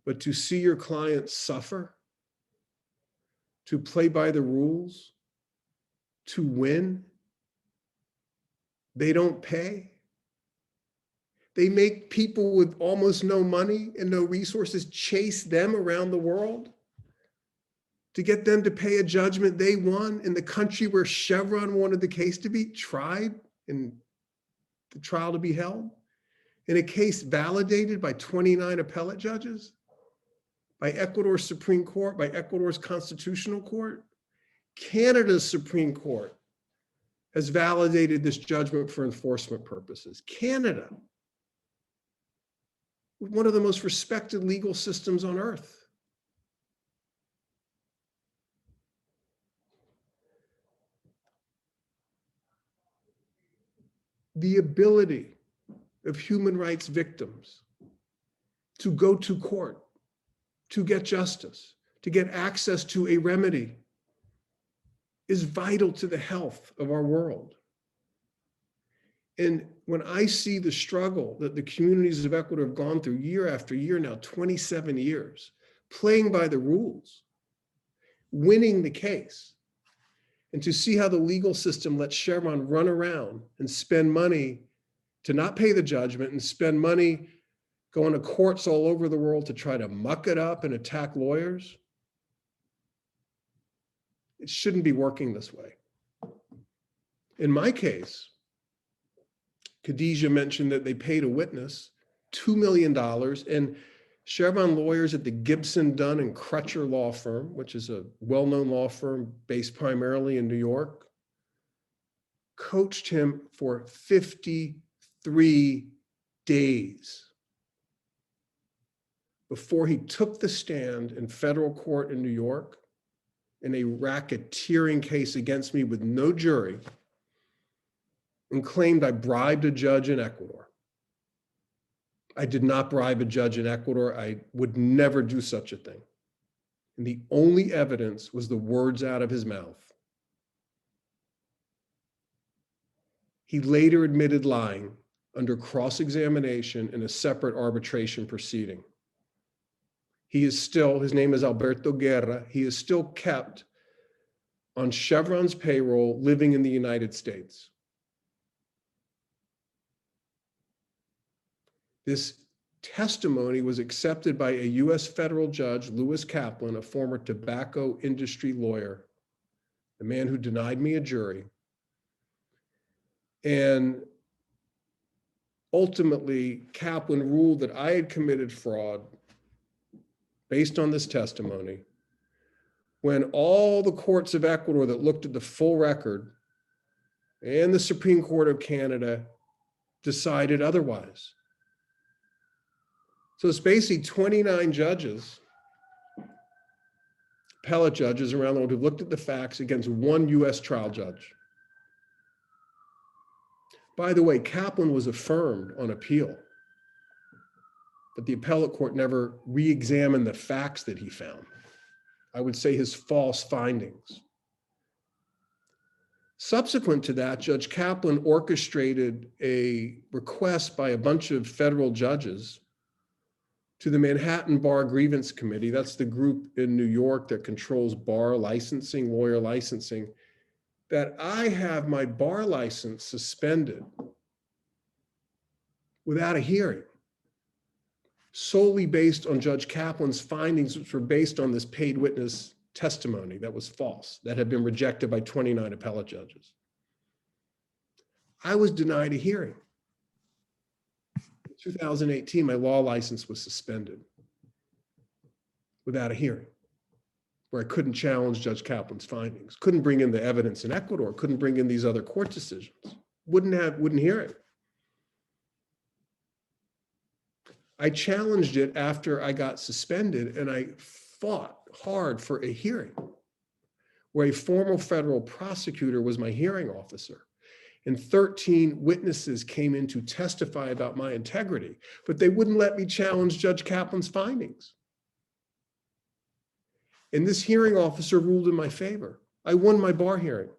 But to see your clients suffer, to play by the rules, to win, they don't pay. They make people with almost no money and no resources chase them around the world to get them to pay a judgment they won in the country where Chevron wanted the case to be tried and the trial to be held, in a case validated by 29 appellate judges, by Ecuador's Supreme Court, by Ecuador's Constitutional Court. Canada's Supreme Court has validated this judgment for enforcement purposes. Canada, one of the most respected legal systems on earth. The ability of human rights victims to go to court, to get justice, to get access to a remedy is vital to the health of our world. And when I see the struggle that the communities of Ecuador have gone through year after year now, 27 years, playing by the rules, winning the case, and to see how the legal system lets Chevron run around and spend money to not pay the judgment and spend money going to courts all over the world to try to muck it up and attack lawyers. It shouldn't be working this way. In my case, Khadijah mentioned that they paid a witness $2 million, and Chevron lawyers at the Gibson, Dunn and Crutcher law firm, which is a well-known law firm based primarily in New York, coached him for 53 days before he took the stand in federal court in New York in a racketeering case against me with no jury and claimed I bribed a judge in Ecuador. I did not bribe a judge in Ecuador. I would never do such a thing. And the only evidence was the words out of his mouth. He later admitted lying under cross-examination in a separate arbitration proceeding. He is still, his name is Alberto Guerra, he is still kept on Chevron's payroll living in the United States. This testimony was accepted by a US federal judge, Lewis Kaplan, a former tobacco industry lawyer, the man who denied me a jury. And ultimately, Kaplan ruled that I had committed fraud based on this testimony, when all the courts of Ecuador that looked at the full record and the Supreme Court of Canada decided otherwise. So it's basically 29 judges, appellate judges around the world who looked at the facts against one US trial judge. By the way, Kaplan was affirmed on appeal. but the appellate court never re-examined the facts that he found. I would say his false findings. Subsequent to that, Judge Kaplan orchestrated a request by a bunch of federal judges to the Manhattan Bar Grievance Committee. That's the group in New York that controls bar licensing, lawyer licensing, that I have my bar license suspended without a hearing, solely based on Judge Kaplan's findings, which were based on this paid witness testimony that was false, that had been rejected by 29 appellate judges. I was denied a hearing. In 2018, my law license was suspended without a hearing, where I couldn't challenge Judge Kaplan's findings, couldn't bring in the evidence in Ecuador, couldn't bring in these other court decisions, wouldn't hear it. I challenged it after I got suspended, and I fought hard for a hearing where a former federal prosecutor was my hearing officer, and 13 witnesses came in to testify about my integrity, but they wouldn't let me challenge Judge Kaplan's findings. And this hearing officer ruled in my favor. I won my bar hearing.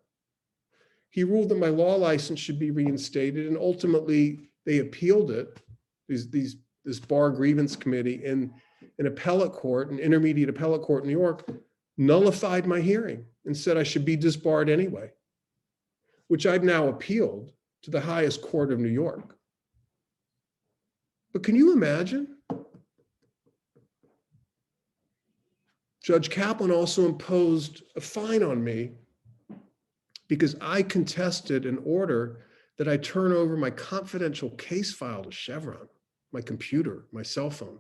He ruled that my law license should be reinstated, and ultimately they appealed it, this bar grievance committee, and an appellate court, an intermediate appellate court in New York, nullified my hearing and said I should be disbarred anyway, which I've now appealed to the highest court of New York. But can you imagine? Judge Kaplan also imposed a fine on me because I contested an order that I turn over my confidential case file to Chevron, my computer, my cell phone.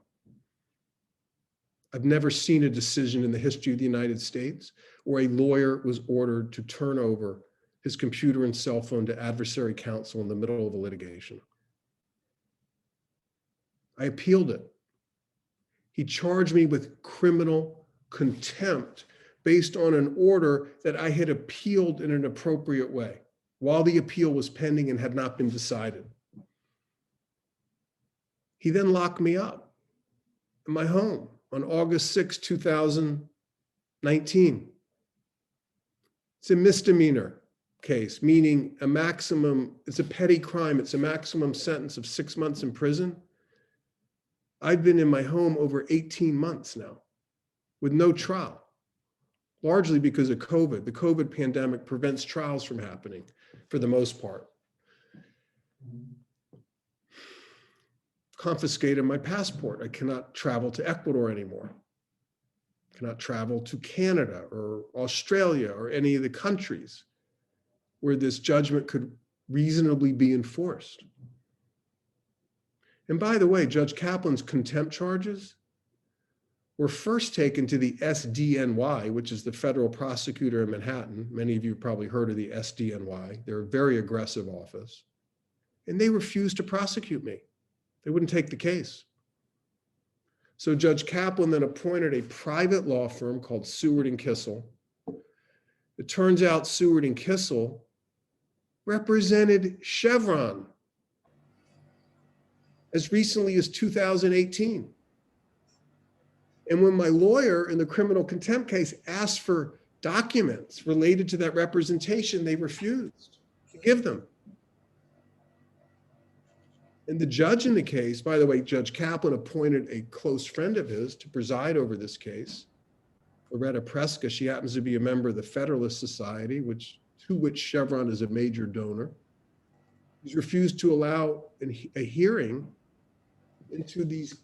I've never seen a decision in the history of the United States where a lawyer was ordered to turn over his computer and cell phone to adversary counsel in the middle of a litigation. I appealed it. He charged me with criminal contempt based on an order that I had appealed in an appropriate way while the appeal was pending and had not been decided. He then locked me up in my home on August 6, 2019. It's a misdemeanor case, meaning a maximum, it's a petty crime. It's a maximum sentence of 6 months in prison. I've been in my home over 18 months now with no trial, largely because of COVID. The COVID pandemic prevents trials from happening for the most part. Confiscated my passport. I cannot travel to Ecuador anymore. I cannot travel to Canada or Australia or any of the countries where this judgment could reasonably be enforced. And by the way, Judge Kaplan's contempt charges were first taken to the SDNY, which is the federal prosecutor in Manhattan. Many of you probably heard of the SDNY. They're a very aggressive office. And they refused to prosecute me. They wouldn't take the case. So Judge Kaplan then appointed a private law firm called Seward and Kissel. It turns out Seward and Kissel represented Chevron as recently as 2018. And when my lawyer in the criminal contempt case asked for documents related to that representation, they refused to give them. And the judge in the case, by the way, Judge Kaplan appointed a close friend of his to preside over this case, Loretta Preska. She happens to be a member of the Federalist Society, to which Chevron is a major donor. He's refused to allow a hearing into these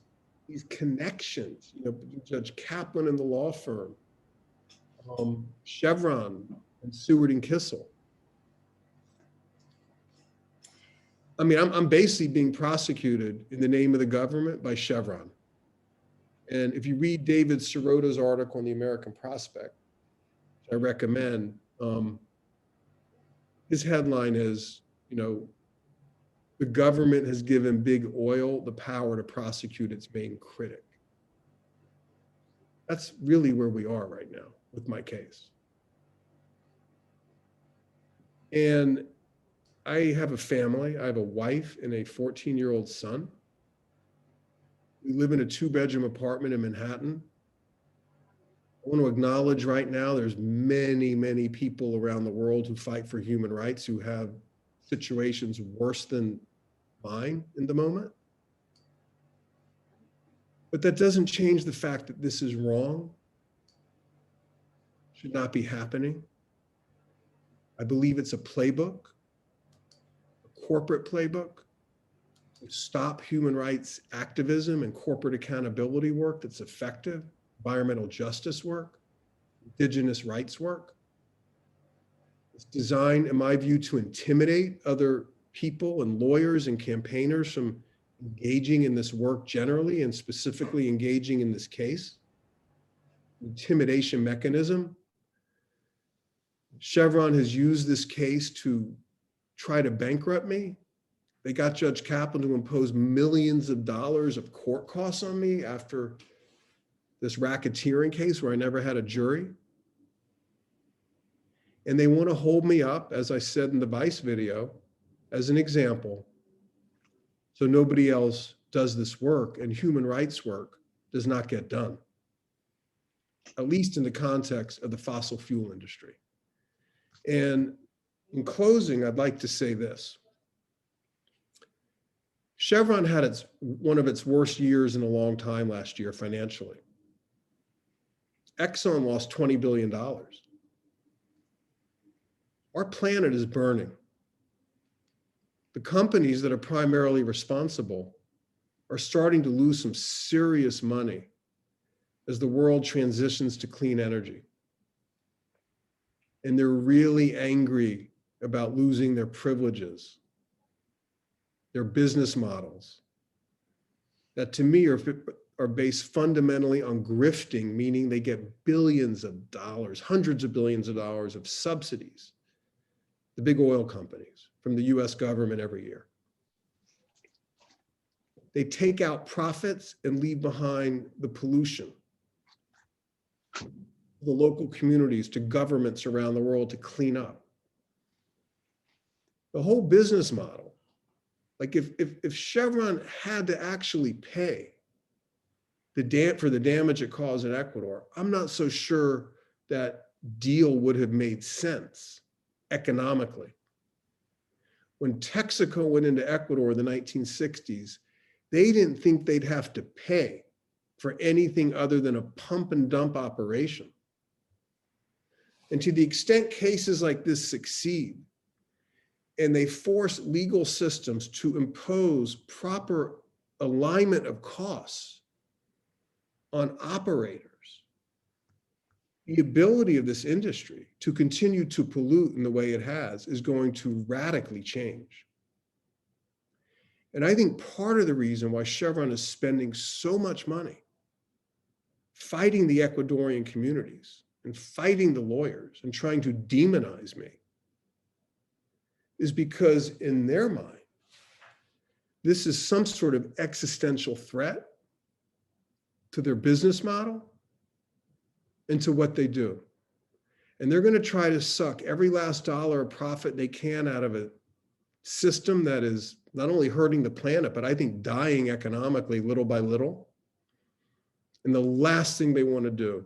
connections, Judge Kaplan and the law firm, Chevron and Seward and Kissel. I mean, I'm basically being prosecuted in the name of the government by Chevron. And if you read David Sirota's article in the American Prospect, I recommend, his headline is, the government has given big oil the power to prosecute its main critic. That's really where we are right now with my case. And I have a family. I have a wife and a 14-year-old son. We live in a 2-bedroom apartment in Manhattan. I want to acknowledge right now there's many, many people around the world who fight for human rights who have situations worse than mine in the moment. But that doesn't change the fact that this is wrong, should not be happening. I believe it's a playbook, a corporate playbook, to stop human rights activism and corporate accountability work that's effective, environmental justice work, indigenous rights work. It's designed, in my view, to intimidate other people and lawyers and campaigners from engaging in this work generally and specifically engaging in this case. Intimidation mechanism. Chevron has used this case to try to bankrupt me. They got Judge Kaplan to impose millions of dollars of court costs on me after this racketeering case where I never had a jury. And they want to hold me up, as I said in the Vice video, as an example, so nobody else does this work and human rights work does not get done, at least in the context of the fossil fuel industry. And in closing, I'd like to say this. Chevron had one of its worst years in a long time last year financially. Exxon lost $20 billion. Our planet is burning. The companies that are primarily responsible are starting to lose some serious money as the world transitions to clean energy. And they're really angry about losing their privileges, their business models, that to me are based fundamentally on grifting, meaning they get billions of dollars, hundreds of billions of dollars of subsidies, the big oil companies from the US government every year. They take out profits and leave behind the pollution. The local communities to governments around the world to clean up. The whole business model, like if Chevron had to actually pay for the damage it caused in Ecuador, I'm not so sure that deal would have made sense economically. When Texaco went into Ecuador in the 1960s, they didn't think they'd have to pay for anything other than a pump and dump operation. And to the extent cases like this succeed, and they force legal systems to impose proper alignment of costs on operators, the ability of this industry to continue to pollute in the way it has is going to radically change. And I think part of the reason why Chevron is spending so much money fighting the Ecuadorian communities and fighting the lawyers and trying to demonize me is because in their mind, this is some sort of existential threat to their business model and to what they do. And they're going to try to suck every last dollar of profit they can out of a system that is not only hurting the planet, but I think dying economically little by little. And the last thing they want to do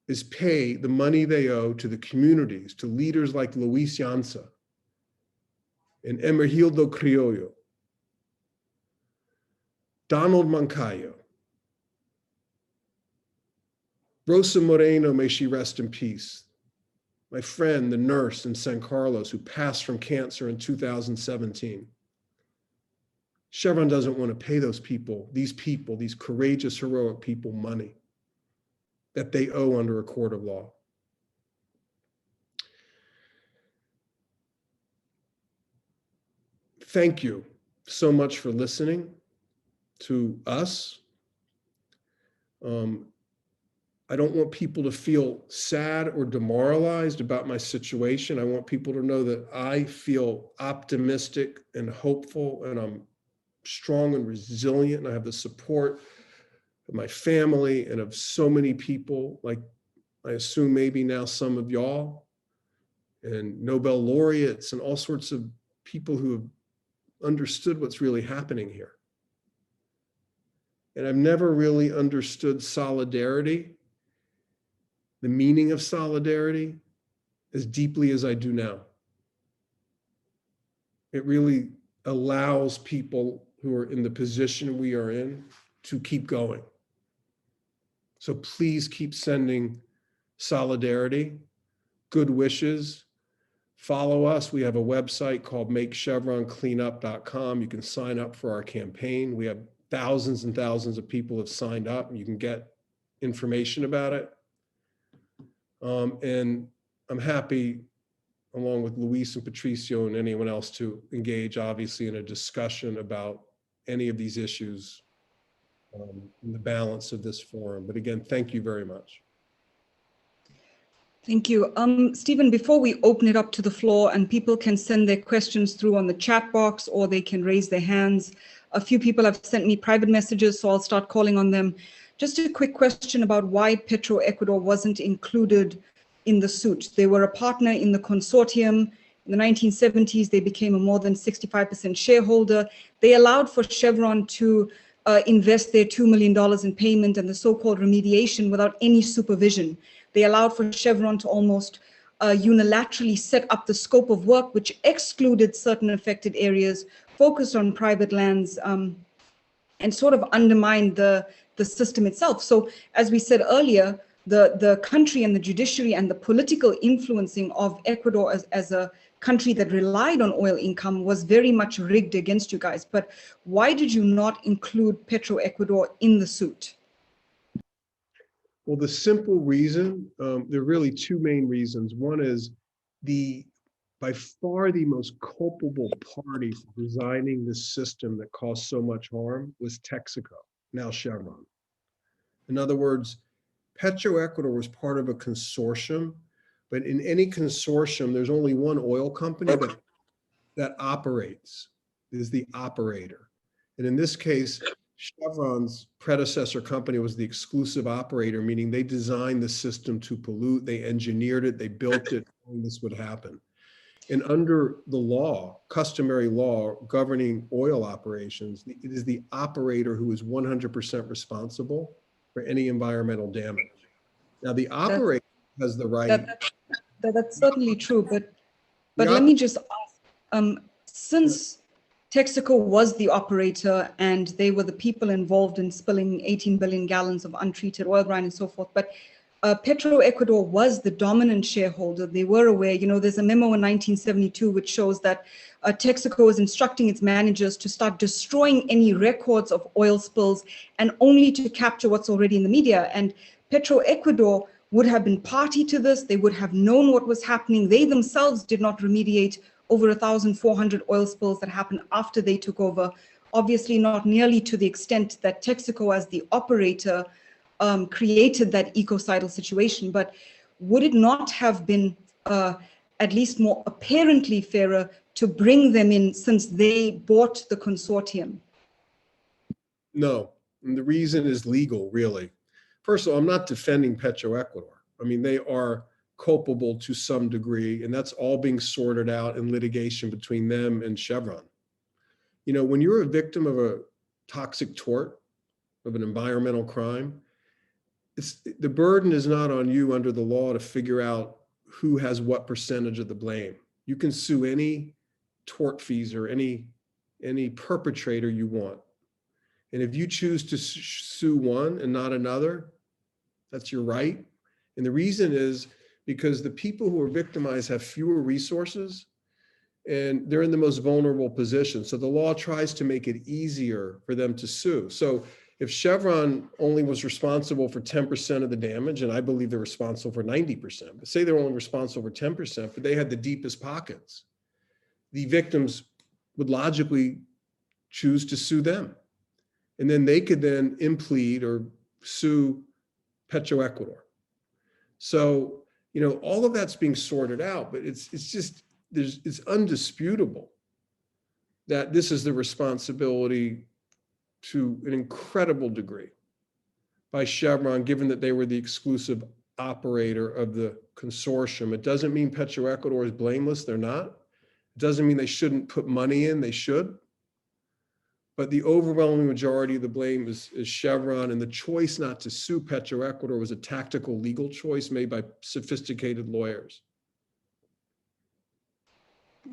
is pay the money they owe to the communities, to leaders like Luis Llanza and Emergildo Criollo, Donald Moncayo, Rosa Moreno, may she rest in peace, my friend, the nurse in San Carlos who passed from cancer in 2017. Chevron doesn't want to pay those people, these courageous, heroic people, money that they owe under a court of law. Thank you so much for listening to us. I don't want people to feel sad or demoralized about my situation. I want people to know that I feel optimistic and hopeful, and I'm strong and resilient, and I have the support of my family and of so many people, like I assume maybe now some of y'all, and Nobel laureates and all sorts of people who have understood what's really happening here. And I've never really understood solidarity, the meaning of solidarity, as deeply as I do now. It really allows people who are in the position we are in to keep going. So please keep sending solidarity, good wishes. Follow us. We have a website called makechevroncleanup.com. You can sign up for our campaign. We have thousands and thousands of people have signed up. You can get information about it. And I'm happy, along with Luis and Patricio and anyone else, to engage, obviously, in a discussion about any of these issues in the balance of this forum. But again, thank you very much. Thank you. Stephen, before we open it up to the floor and people can send their questions through on the chat box or they can raise their hands, a few people have sent me private messages, so I'll start calling on them. Just a quick question about why Petro Ecuador wasn't included in the suit. They were a partner in the consortium. In the 1970s, they became a more than 65% shareholder. They allowed for Chevron to invest their $2 million in payment and the so-called remediation without any supervision. They allowed for Chevron to almost unilaterally set up the scope of work, which excluded certain affected areas, focused on private lands, and sort of undermined the system itself. So as we said earlier, the country and the judiciary and the political influencing of Ecuador as a country that relied on oil income was very much rigged against you guys. But why did you not include Petro Ecuador in the suit? Well, the simple reason, there are really two main reasons. One is by far the most culpable party for designing this system that caused so much harm was Texaco, now Chevron. In other words, Petro Ecuador was part of a consortium, but in any consortium, there's only one oil company that operates, is the operator. And in this case, Chevron's predecessor company was the exclusive operator, meaning they designed the system to pollute, they engineered it, they built it, and this would happen. And under the law, customary law governing oil operations, it is the operator who is 100% responsible for any environmental damage. Now, the operator has the right. That's certainly true, but let me just ask, since Texaco was the operator and they were the people involved in spilling 18 billion gallons of untreated oil brine and so forth, but Petro Ecuador was the dominant shareholder. They were aware, there's a memo in 1972 which shows that Texaco is instructing its managers to start destroying any records of oil spills and only to capture what's already in the media. And Petro Ecuador would have been party to this. They would have known what was happening. They themselves did not remediate over 1,400 oil spills that happened after they took over. Obviously not nearly to the extent that Texaco as the operator created that ecocidal situation, but would it not have been at least more apparently fairer to bring them in since they bought the consortium? No, and the reason is legal, really. First of all, I'm not defending Petro Ecuador. I mean, they are culpable to some degree, and that's all being sorted out in litigation between them and Chevron. When you're a victim of a toxic tort, of an environmental crime, the burden is not on you under the law to figure out who has what percentage of the blame. You can sue any tortfeasor, any perpetrator you want. And if you choose to sue one and not another, that's your right. And the reason is because the people who are victimized have fewer resources and they're in the most vulnerable position. So the law tries to make it easier for them to sue. So if Chevron only was responsible for 10% of the damage, and I believe they're responsible for 90%, but say they're only responsible for 10%, but they had the deepest pockets, the victims would logically choose to sue them. And then they could then implead or sue Petro Ecuador. So, all of that's being sorted out, but it's undisputable that this is the responsibility to an incredible degree by Chevron, given that they were the exclusive operator of the consortium. It doesn't mean Petro Ecuador is blameless. They're not. It doesn't mean they shouldn't put money in. They should. but the overwhelming majority of the blame is Chevron, and the choice not to sue Petroecuador was a tactical legal choice made by sophisticated lawyers.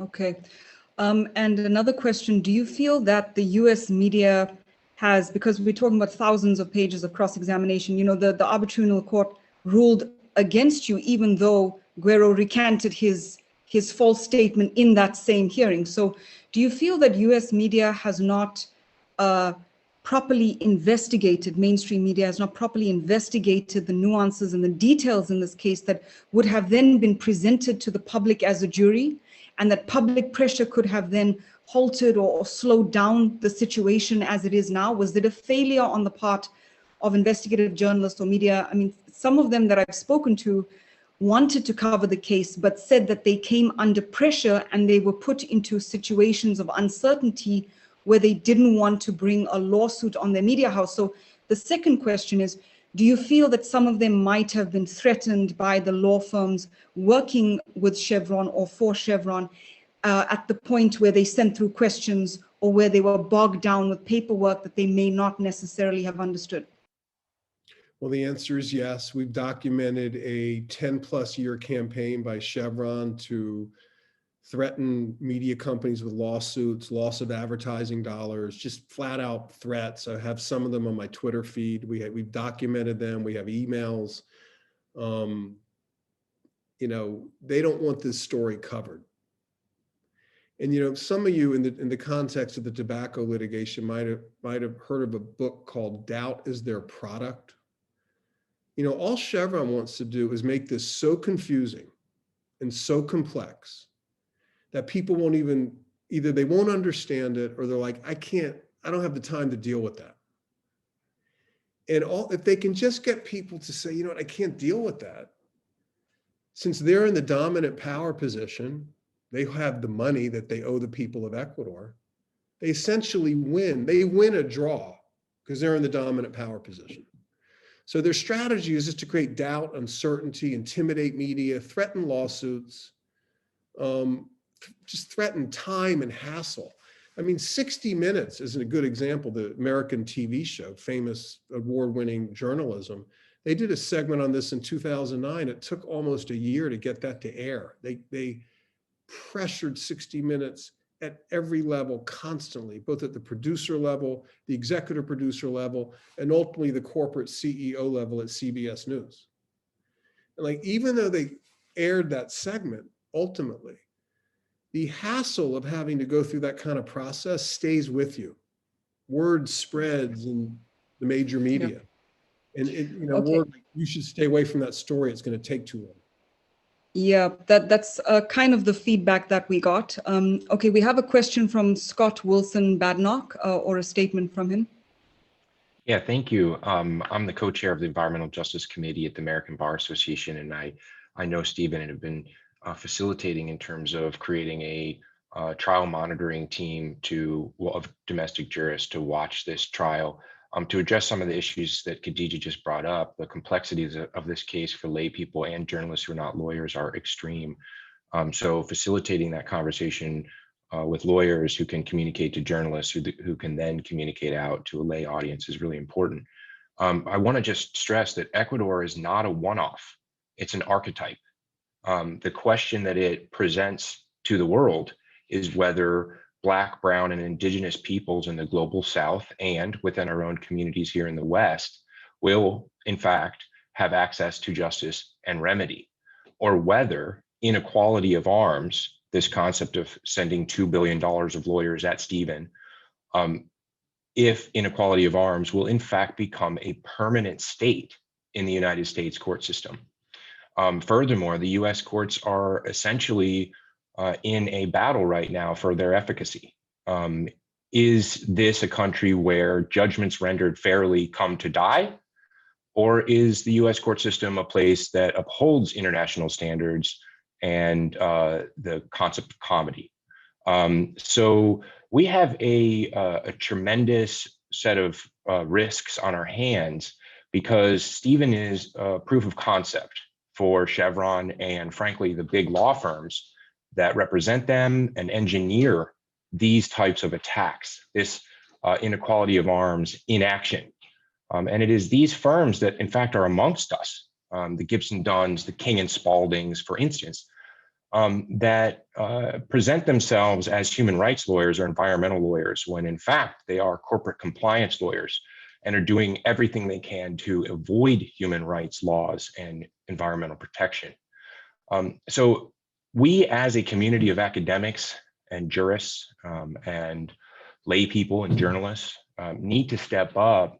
Okay. And another question, do you feel that the US media has, because we're talking about thousands of pages of cross-examination, you know, the arbitral court ruled against you, even though Guerrero recanted his false statement in that same hearing. So do you feel that US media has not properly investigated, mainstream media has not properly investigated the nuances and the details in this case that would have then been presented to the public as a jury, and that public pressure could have then halted or slowed down the situation as it is now? Was it a failure on the part of investigative journalists or media? I mean, some of them that I've spoken to wanted to cover the case, but said that they came under pressure and they were put into situations of uncertainty where they didn't want to bring a lawsuit on their media house. So the second question is, do you feel that some of them might have been threatened by the law firms working with Chevron or for Chevron at the point where they sent through questions or where they were bogged down with paperwork that they may not necessarily have understood? Well, the answer is yes. We've documented a 10+ year campaign by Chevron to threaten media companies with lawsuits, loss of advertising dollars, just flat out threats. I have some of them on my Twitter feed. We've documented them. We have emails. You know, they don't want this story covered. And, you know, some of you in the context of the tobacco litigation might have heard of a book called Doubt is Their Product. You know, all Chevron wants to do is make this so confusing and so complex that people won't even, either they won't understand it or they're like, I don't have the time to deal with that. And if they can just get people to say, you know what, I can't deal with that. Since they're in the dominant power position, they have the money that they owe the people of Ecuador. They essentially win. They win a draw because they're in the dominant power position. So their strategy is just to create doubt, uncertainty, intimidate media, threaten lawsuits, just threaten time and hassle. I mean, 60 Minutes is a good example, the American TV show, famous award-winning journalism. They did a segment on this in 2009. It took almost a year to get that to air. They pressured 60 Minutes at every level constantly, both at the producer level, the executive producer level, and ultimately the corporate CEO level at CBS News. And like, even though they aired that segment, ultimately, the hassle of having to go through that kind of process stays with you. Word spreads in the major media. Yep. And you know, okay, you should stay away from that story. It's going to take too long. Yeah, that's kind of the feedback that we got. Okay, we have a question from Scott Wilson Badnock, or a statement from him. Yeah, thank you. I'm the co-chair of the Environmental Justice Committee at the American Bar Association, and I know Stephen and have been facilitating in terms of creating a trial monitoring team of domestic jurists to watch this trial, to address some of the issues that Khadija just brought up. The complexities of this case for lay people and journalists who are not lawyers are extreme. So facilitating that conversation with lawyers who can communicate to journalists who can then communicate out to a lay audience is really important. I want to just stress that Ecuador is not a one-off. It's an archetype. The question that it presents to the world is whether Black, brown, and indigenous peoples in the global South and within our own communities here in the West will, in fact, have access to justice and remedy, or whether inequality of arms, this concept of sending $2 billion of lawyers at Stephen, if inequality of arms will in fact become a permanent state in the United States court system. Furthermore, the US courts are essentially in a battle right now for their efficacy. Is this a country where judgments rendered fairly come to die? Or is the US court system a place that upholds international standards and the concept of comedy? So we have a tremendous set of risks on our hands because Stephen is proof of concept for Chevron and frankly, the big law firms that represent them and engineer these types of attacks. This inequality of arms in action. And it is these firms that, in fact, are amongst us, the Gibson Dunns, the King and Spaldings, for instance, that present themselves as human rights lawyers or environmental lawyers, when in fact they are corporate compliance lawyers and are doing everything they can to avoid human rights laws and environmental protection. So we, as a community of academics and jurists and lay people and journalists, need to step up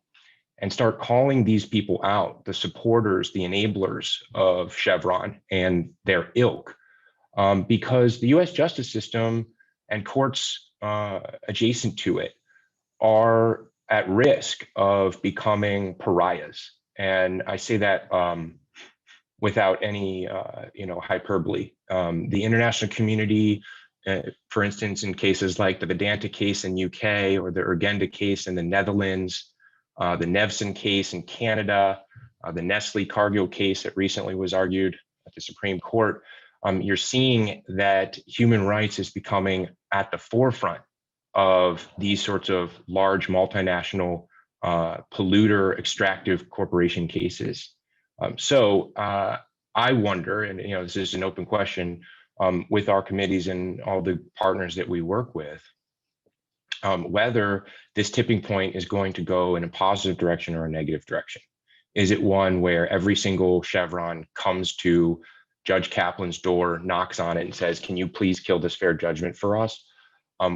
and start calling these people out, the supporters, the enablers of Chevron and their ilk, because the US justice system and courts adjacent to it are at risk of becoming pariahs. And I say that without any hyperbole. The international community, for instance, in cases like the Vedanta case in UK or the Urgenda case in the Netherlands, the Nevson case in Canada, the Nestle Cargill case that recently was argued at the Supreme Court, you're seeing that human rights is becoming at the forefront of these sorts of large multinational polluter extractive corporation cases. So I wonder, and this is an open question with our committees and all the partners that we work with, whether this tipping point is going to go in a positive direction or a negative direction. Is it one where every single Chevron comes to Judge Kaplan's door, knocks on it and says, can you please kill this fair judgment for us?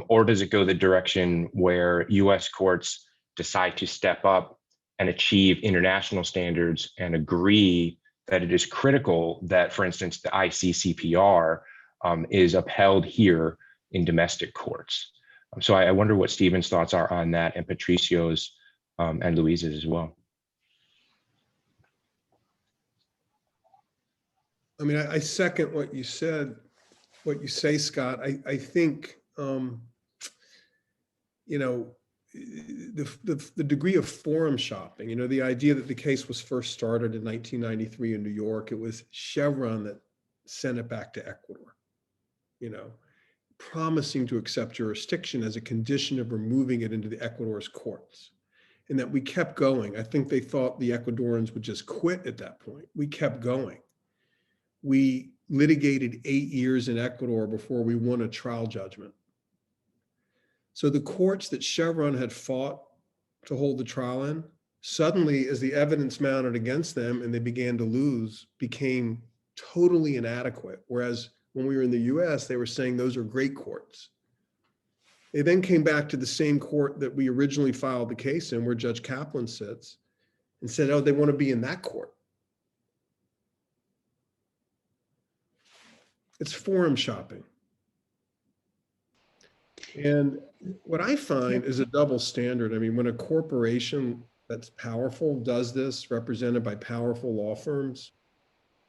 Or does it go the direction where US courts decide to step up and achieve international standards and agree that it is critical that, for instance, the ICCPR is upheld here in domestic courts? So I wonder what Stephen's thoughts are on that, and Patricio's and Louise's as well. I mean, I second what you said, what you say, Scott. I think, the degree of forum shopping, the idea that the case was first started in 1993 in New York, it was Chevron that sent it back to Ecuador, promising to accept jurisdiction as a condition of removing it into the Ecuador's courts. And that we kept going. I think they thought the Ecuadorians would just quit at that point. We kept going. We litigated 8 years in Ecuador before we won a trial judgment. So the courts that Chevron had fought to hold the trial in, suddenly, as the evidence mounted against them and they began to lose, became totally inadequate. Whereas when we were in the US, they were saying those are great courts. They then came back to the same court that we originally filed the case in, where Judge Kaplan sits, and said, oh, they want to be in that court. It's forum shopping. And what I find is a double standard. I mean, when a corporation that's powerful does this, represented by powerful law firms,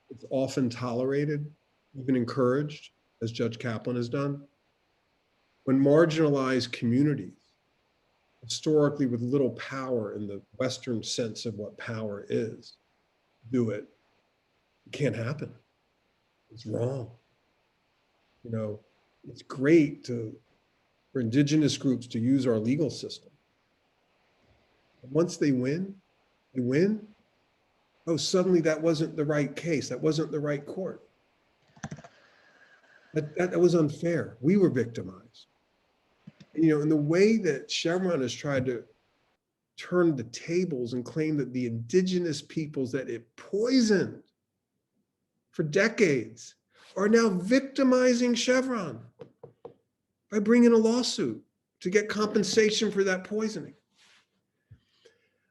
it's often tolerated, even encouraged, as Judge Kaplan has done. When marginalized communities, historically with little power in the Western sense of what power is, do it, it can't happen. It's wrong. It's great for indigenous groups to use our legal system. And once they win, oh, suddenly that wasn't the right case. That wasn't the right court. That was unfair. We were victimized. And the way that Chevron has tried to turn the tables and claim that the indigenous peoples that it poisoned for decades are now victimizing Chevron by bringing a lawsuit to get compensation for that poisoning.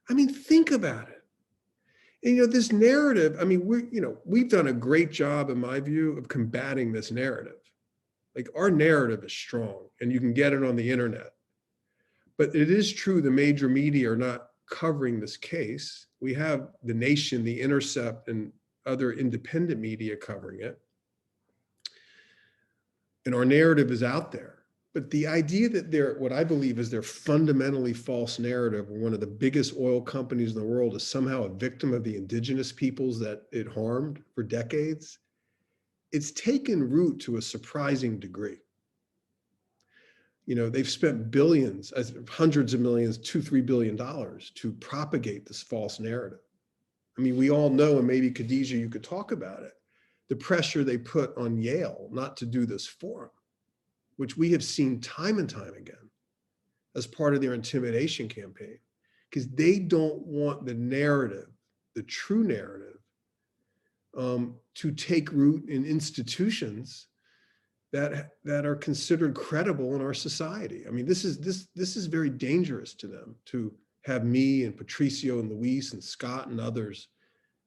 I mean, think about it. And, this narrative, I mean, we've done a great job, in my view, of combating this narrative. Like, our narrative is strong and you can get it on the internet. But it is true the major media are not covering this case. We have The Nation, The Intercept, and other independent media covering it. And our narrative is out there. But the idea that what I believe is their fundamentally false narrative, where one of the biggest oil companies in the world is somehow a victim of the indigenous peoples that it harmed for decades, it's taken root to a surprising degree. You know, they've spent billions, hundreds of millions, $2-3 billion to propagate this false narrative. I mean, we all know, and maybe Khadija, you could talk about it, the pressure they put on Yale not to do this forum, which we have seen time and time again as part of their intimidation campaign, because they don't want the narrative, the true narrative, to take root in institutions that are considered credible in our society. I mean, this is very dangerous to them, to have me and Patricio and Luis and Scott and others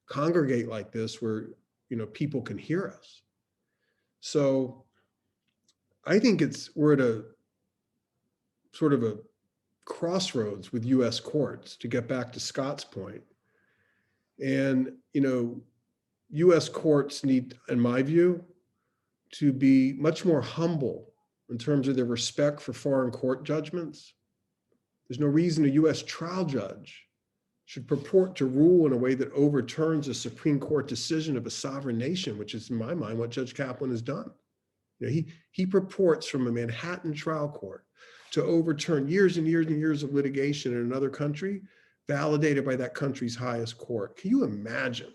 congregate like this, where, you know, people can hear us. So I think we're at a sort of a crossroads with US courts, to get back to Scott's point. And, you know, US courts need, in my view, to be much more humble in terms of their respect for foreign court judgments. There's no reason a US trial judge should purport to rule in a way that overturns a Supreme Court decision of a sovereign nation, which is, in my mind, what Judge Kaplan has done. You know, he purports from a Manhattan trial court to overturn years and years and years of litigation in another country, validated by that country's highest court. Can you imagine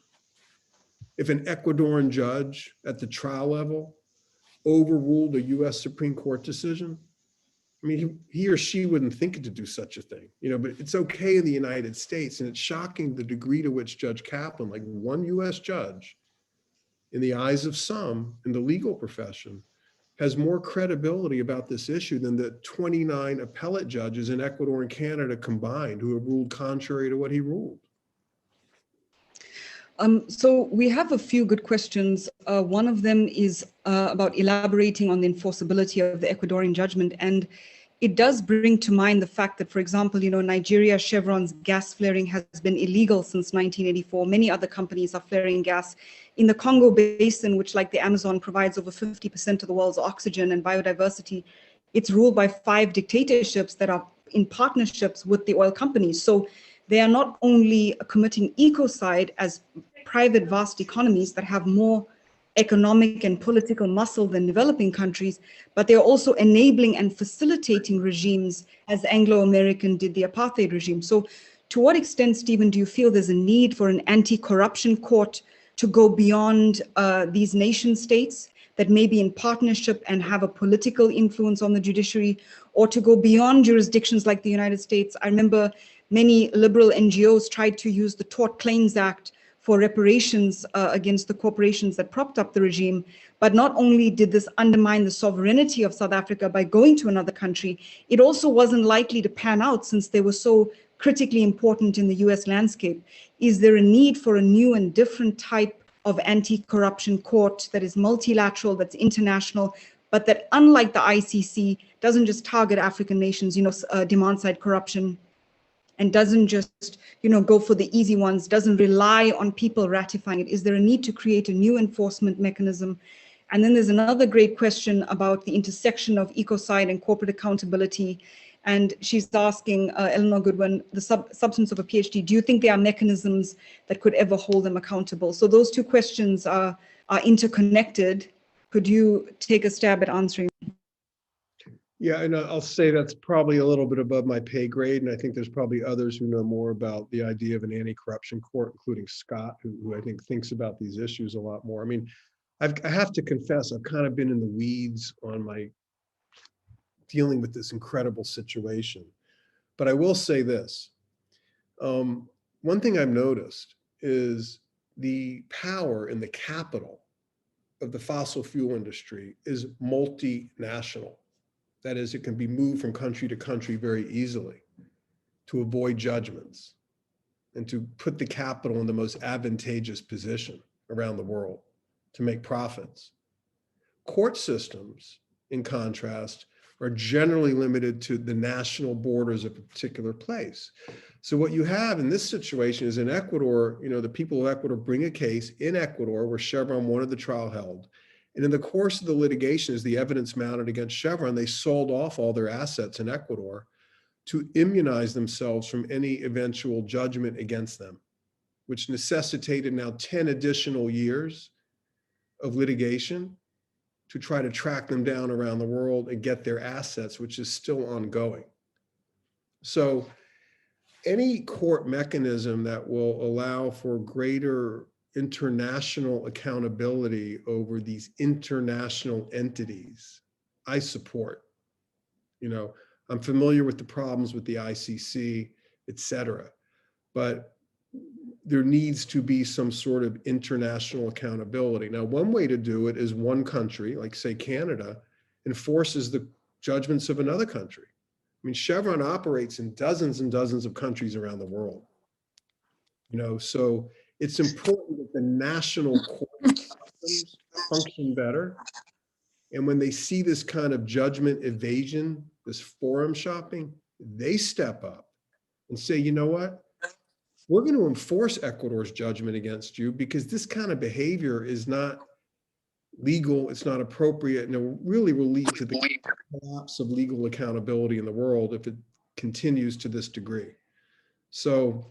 if an Ecuadorian judge at the trial level overruled a US Supreme Court decision? I mean, he or she wouldn't think to do such a thing, you know, but it's okay in the United States. And it's shocking the degree to which Judge Kaplan, like one US judge, in the eyes of some in the legal profession, has more credibility about this issue than the 29 appellate judges in Ecuador and Canada combined who have ruled contrary to what he ruled. So we have a few good questions. One of them is about elaborating on the enforceability of the Ecuadorian judgment. And it does bring to mind the fact that, for example, you know, Nigeria, Chevron's gas flaring has been illegal since 1984. Many other companies are flaring gas. In the Congo Basin, which, like the Amazon, provides over 50% of the world's oxygen and biodiversity, it's ruled by 5 dictatorships that are in partnerships with the oil companies. So they are not only committing ecocide as private vast economies that have more economic and political muscle than developing countries, but they're also enabling and facilitating regimes as Anglo-American did the apartheid regime. So to what extent, Stephen, do you feel there's a need for an anti-corruption court to go beyond these nation states that may be in partnership and have a political influence on the judiciary, or to go beyond jurisdictions like the United States? I remember many liberal NGOs tried to use the Tort Claims Act for reparations against the corporations that propped up the regime. But not only did this undermine the sovereignty of South Africa by going to another country, it also wasn't likely to pan out since they were so critically important in the US landscape. Is there a need for a new and different type of anti-corruption court that is multilateral, that's international, but that, unlike the ICC, doesn't just target African nations, you know, demand-side corruption, and doesn't just, you know, go for the easy ones, doesn't rely on people ratifying it? Is there a need to create a new enforcement mechanism? And then there's another great question about the intersection of ecocide and corporate accountability. And she's asking, Eleanor Goodwin, the substance of a PhD, do you think there are mechanisms that could ever hold them accountable? So those two questions are interconnected. Could you take a stab at answering? Yeah, and I'll say that's probably a little bit above my pay grade, and I think there's probably others who know more about the idea of an anti-corruption court, including Scott, who I think thinks about these issues a lot more. I mean, I have to confess, I've kind of been in the weeds on my dealing with this incredible situation. But I will say this. One thing I've noticed is the power and the capital of the fossil fuel industry is multinational. That is, it can be moved from country to country very easily to avoid judgments and to put the capital in the most advantageous position around the world to make profits. Court systems, in contrast, are generally limited to the national borders of a particular place. So what you have in this situation is in Ecuador, you know, the people of Ecuador bring a case in Ecuador where Chevron wanted the trial held. And in the course of the litigation, as the evidence mounted against Chevron, they sold off all their assets in Ecuador to immunize themselves from any eventual judgment against them, which necessitated now 10 additional years of litigation to try to track them down around the world and get their assets, which is still ongoing. So any court mechanism that will allow for greater international accountability over these international entities, I support. You know, I'm familiar with the problems with the ICC, et cetera, but there needs to be some sort of international accountability. Now, one way to do it is one country, like say Canada, enforces the judgments of another country. I mean, Chevron operates in dozens and dozens of countries around the world. You know, so it's important that the national court systems function better. And when they see this kind of judgment evasion, this forum shopping, they step up and say, you know what? We're going to enforce Ecuador's judgment against you because this kind of behavior is not legal, it's not appropriate, and it really will lead to the collapse of legal accountability in the world if it continues to this degree. So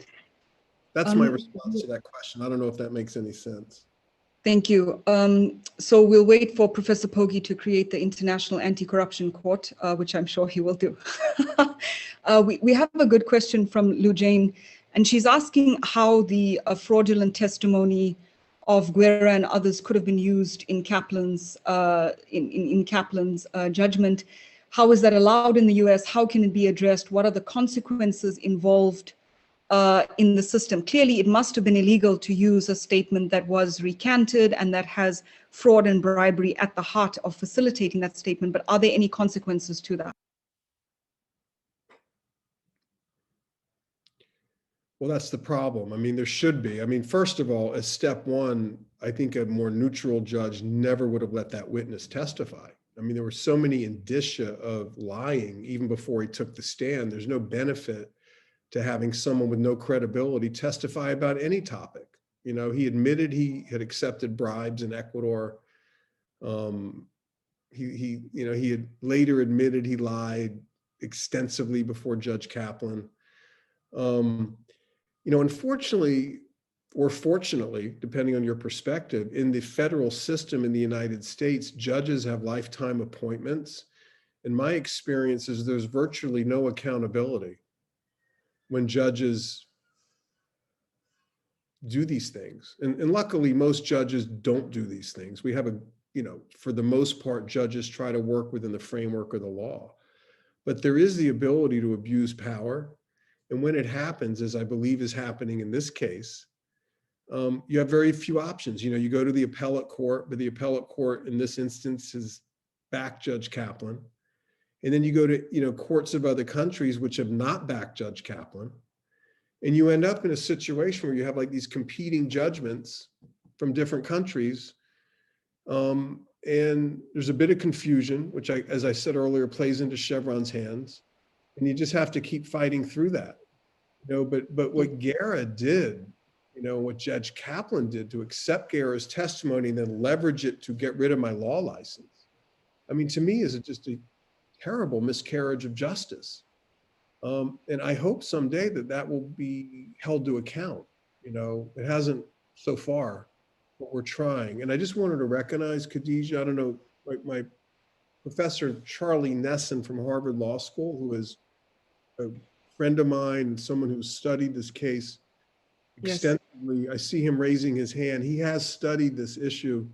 that's my response to that question. I don't know if that makes any sense. Thank you. So we'll wait for Professor Poggi to create the International Anti-Corruption Court, which I'm sure he will do. We have a good question from Lou Jane, and she's asking how the fraudulent testimony of Guerra and others could have been used in Kaplan's judgment. How is that allowed in the US? How can it be addressed? What are the consequences involved in the system? Clearly, it must have been illegal to use a statement that was recanted and that has fraud and bribery at the heart of facilitating that statement. But are there any consequences to that? Well, that's the problem. I mean, there should be. I mean, first of all, as step one, I think a more neutral judge never would have let that witness testify. I mean, there were so many indicia of lying even before he took the stand. There's no benefit to having someone with no credibility testify about any topic. You know, he admitted he had accepted bribes in Ecuador. He had later admitted he lied extensively before Judge Kaplan. You know, unfortunately, or fortunately, depending on your perspective, in the federal system in the United States, judges have lifetime appointments. In my experience is there's virtually no accountability when judges do these things. And luckily, most judges don't do these things. We have for the most part, judges try to work within the framework of the law. But there is the ability to abuse power. And when it happens, as I believe is happening in this case, you have very few options. You know, you go to the appellate court, but the appellate court in this instance has backed Judge Kaplan. And then you go to, courts of other countries which have not backed Judge Kaplan. And you end up in a situation where you have like these competing judgments from different countries. And there's a bit of confusion, which as I said earlier, plays into Chevron's hands. And you just have to keep fighting through that. But what Guerra did, what Judge Kaplan did to accept Guerra's testimony and then leverage it to get rid of my law license, I mean, to me, is just a terrible miscarriage of justice. And I hope someday that will be held to account. It hasn't so far, but we're trying. And I just wanted to recognize, Khadija, I don't know, my professor, Charlie Nesson from Harvard Law School, who is a friend of mine and someone who's studied this case extensively. Yes. I see him raising his hand. He has studied this issue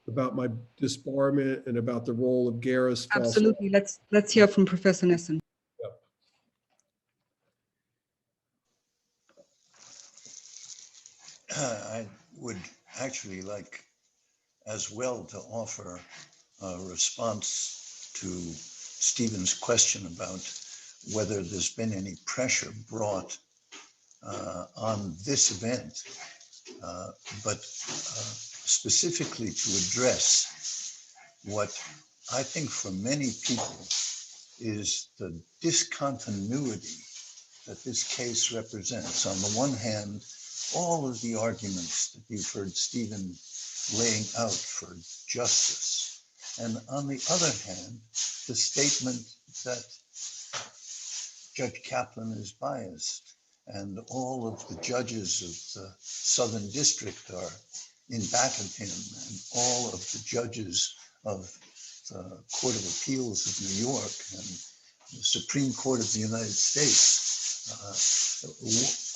about my disbarment and about the role of Guerra's. Absolutely. Let's hear from Professor Nesson. I would actually like as well to offer a response to Stephen's question about whether there's been any pressure brought on this event, but specifically to address what I think for many people is the discontinuity that this case represents. On the one hand, all of the arguments that you've heard Stephen laying out for justice, and on the other hand, the statement that Judge Kaplan is biased, and all of the judges of the Southern District are in back of him, and all of the judges of the Court of Appeals of New York and the Supreme Court of the United States.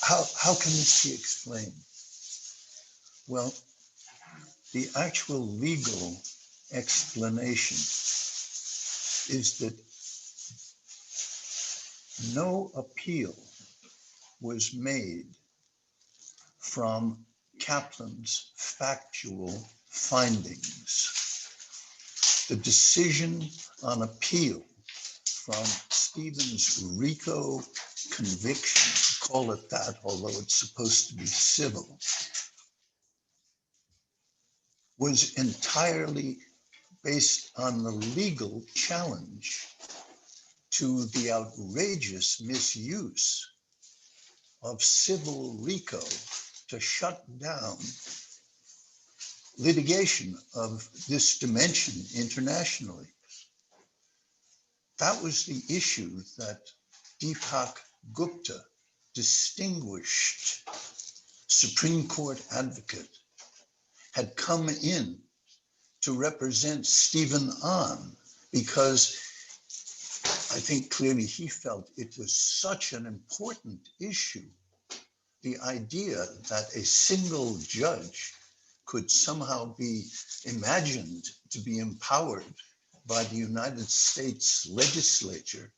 How can this be explained? Well, the actual legal explanation is that no appeal was made from Kaplan's factual findings. The decision on appeal from Stevens' RICO conviction, call it that, although it's supposed to be civil, was entirely based on the legal challenge to the outrageous misuse of civil RICO to shut down litigation of this dimension internationally. That was the issue that Deepak Gupta, distinguished Supreme Court advocate, had come in to represent Stephen on, because I think clearly he felt it was such an important issue. The idea that a single judge could somehow be imagined to be empowered by the United States legislature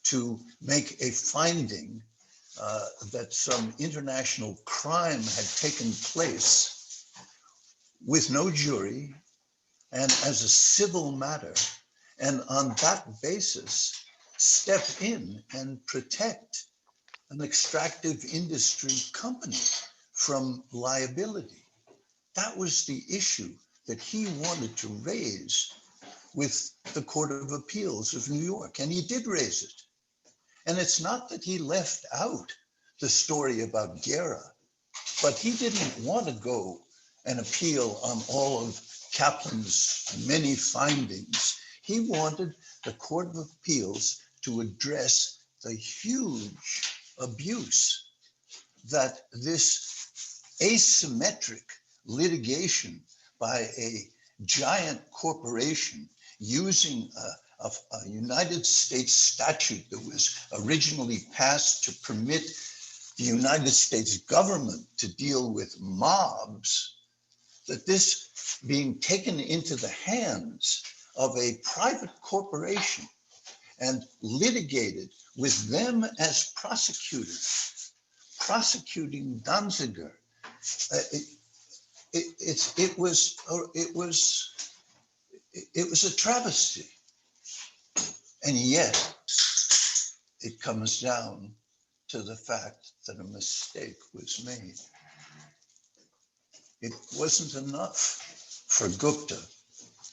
to make a finding that some international crime had taken place with no jury and as a civil matter, and on that basis step in and protect an extractive industry company from liability. That was the issue that he wanted to raise with the Court of Appeals of New York, and he did raise it. And it's not that he left out the story about Guerra, but he didn't want to go and appeal on all of Kaplan's many findings. He wanted the Court of Appeals to address the huge abuse that this asymmetric litigation by a giant corporation using a United States statute that was originally passed to permit the United States government to deal with mobs, that this being taken into the hands of a private corporation and litigated with them as prosecutors, prosecuting Danziger. It was a travesty. And yet it comes down to the fact that a mistake was made. It wasn't enough for Gupta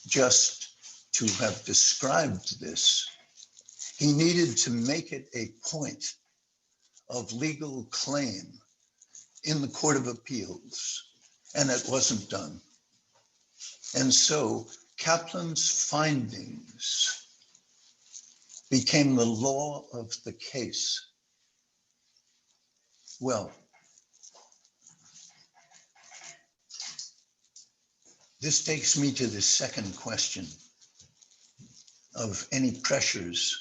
just to have described this. He needed to make it a point of legal claim in the Court of Appeals, and it wasn't done. And so Kaplan's findings became the law of the case. Well, this takes me to the second question of any pressures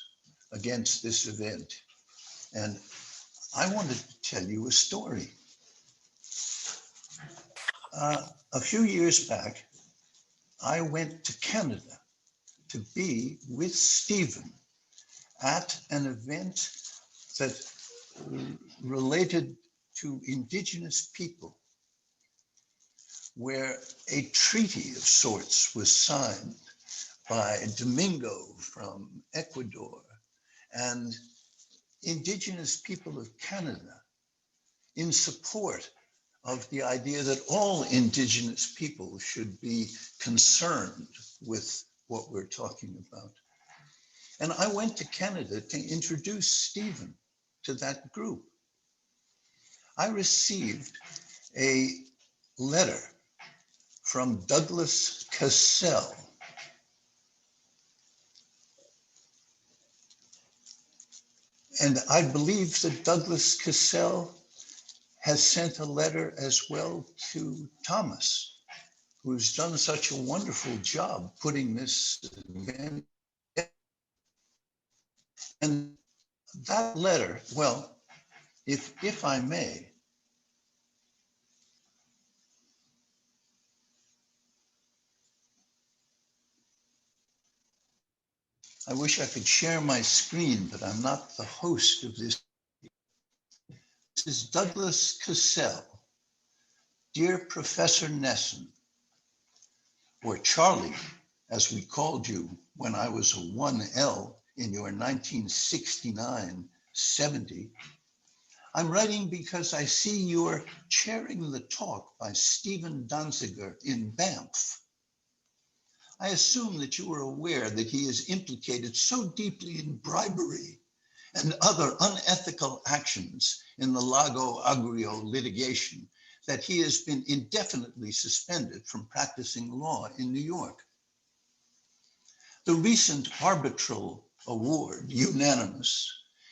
against this event. And I wanted to tell you a story. A few years back, I went to Canada to be with Stephen at an event that related to Indigenous people, where a treaty of sorts was signed by Domingo from Ecuador and Indigenous people of Canada in support of the idea that all Indigenous people should be concerned with what we're talking about. And I went to Canada to introduce Stephen to that group. I received a letter from Douglas Cassell, and I believe that Douglas Cassell has sent a letter as well to Thomas, who's done such a wonderful job putting this event. And that letter, well, if I may, I wish I could share my screen, but I'm not the host of this. This is Douglas Cassell. Dear Professor Nesson, or Charlie, as we called you when I was a 1L in your 1969-70, I'm writing because I see you're chairing the talk by Stephen Danziger in Banff. I assume that you are aware that he is implicated so deeply in bribery and other unethical actions in the Lago Agrio litigation that he has been indefinitely suspended from practicing law in New York. The recent arbitral award, unanimous,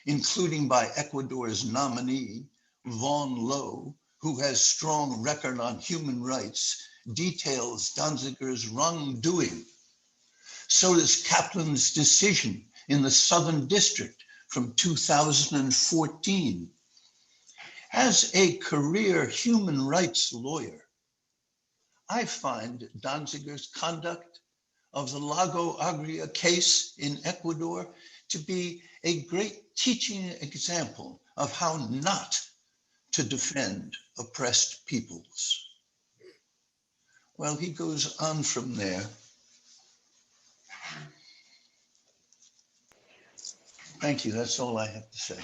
including by Ecuador's nominee, Vaughn Lowe, who has strong record on human rights, details Danziger's wrongdoing. So does Kaplan's decision in the Southern District from 2014. As a career human rights lawyer, I find Danziger's conduct of the Lago Agria case in Ecuador to be a great teaching example of how not to defend oppressed peoples. Well, he goes on from there. Thank you. That's all I have to say.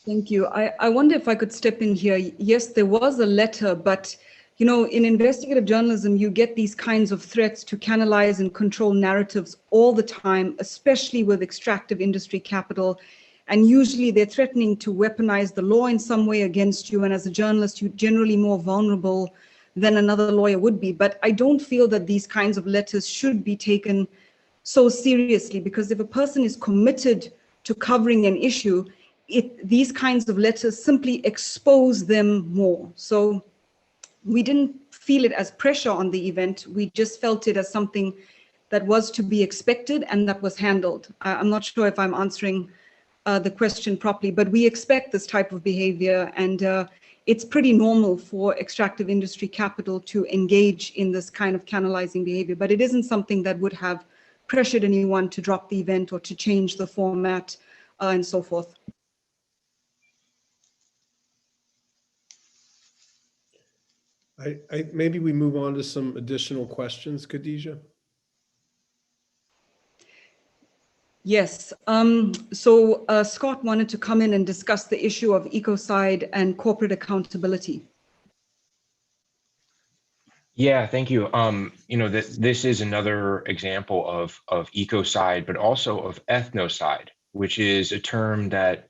Thank you. I wonder if I could step in here. Yes, there was a letter, but you know, in investigative journalism, you get these kinds of threats to canalize and control narratives all the time, especially with extractive industry capital. And usually they're threatening to weaponize the law in some way against you. And as a journalist, you're generally more vulnerable than another lawyer would be. But I don't feel that these kinds of letters should be taken so seriously, because if a person is committed to covering an issue, these kinds of letters simply expose them more. So we didn't feel it as pressure on the event. We just felt it as something that was to be expected and that was handled. I'm not sure if I'm answering the question properly, but we expect this type of behavior, and it's pretty normal for extractive industry capital to engage in this kind of canalizing behavior, but it isn't something that would have pressured anyone to drop the event or to change the format and so forth. Maybe we move on to some additional questions, Khadija. Yes. So Scott wanted to come in and discuss the issue of ecocide and corporate accountability. Yeah, thank you. You know, this is another example of ecocide, but also of ethnocide, which is a term that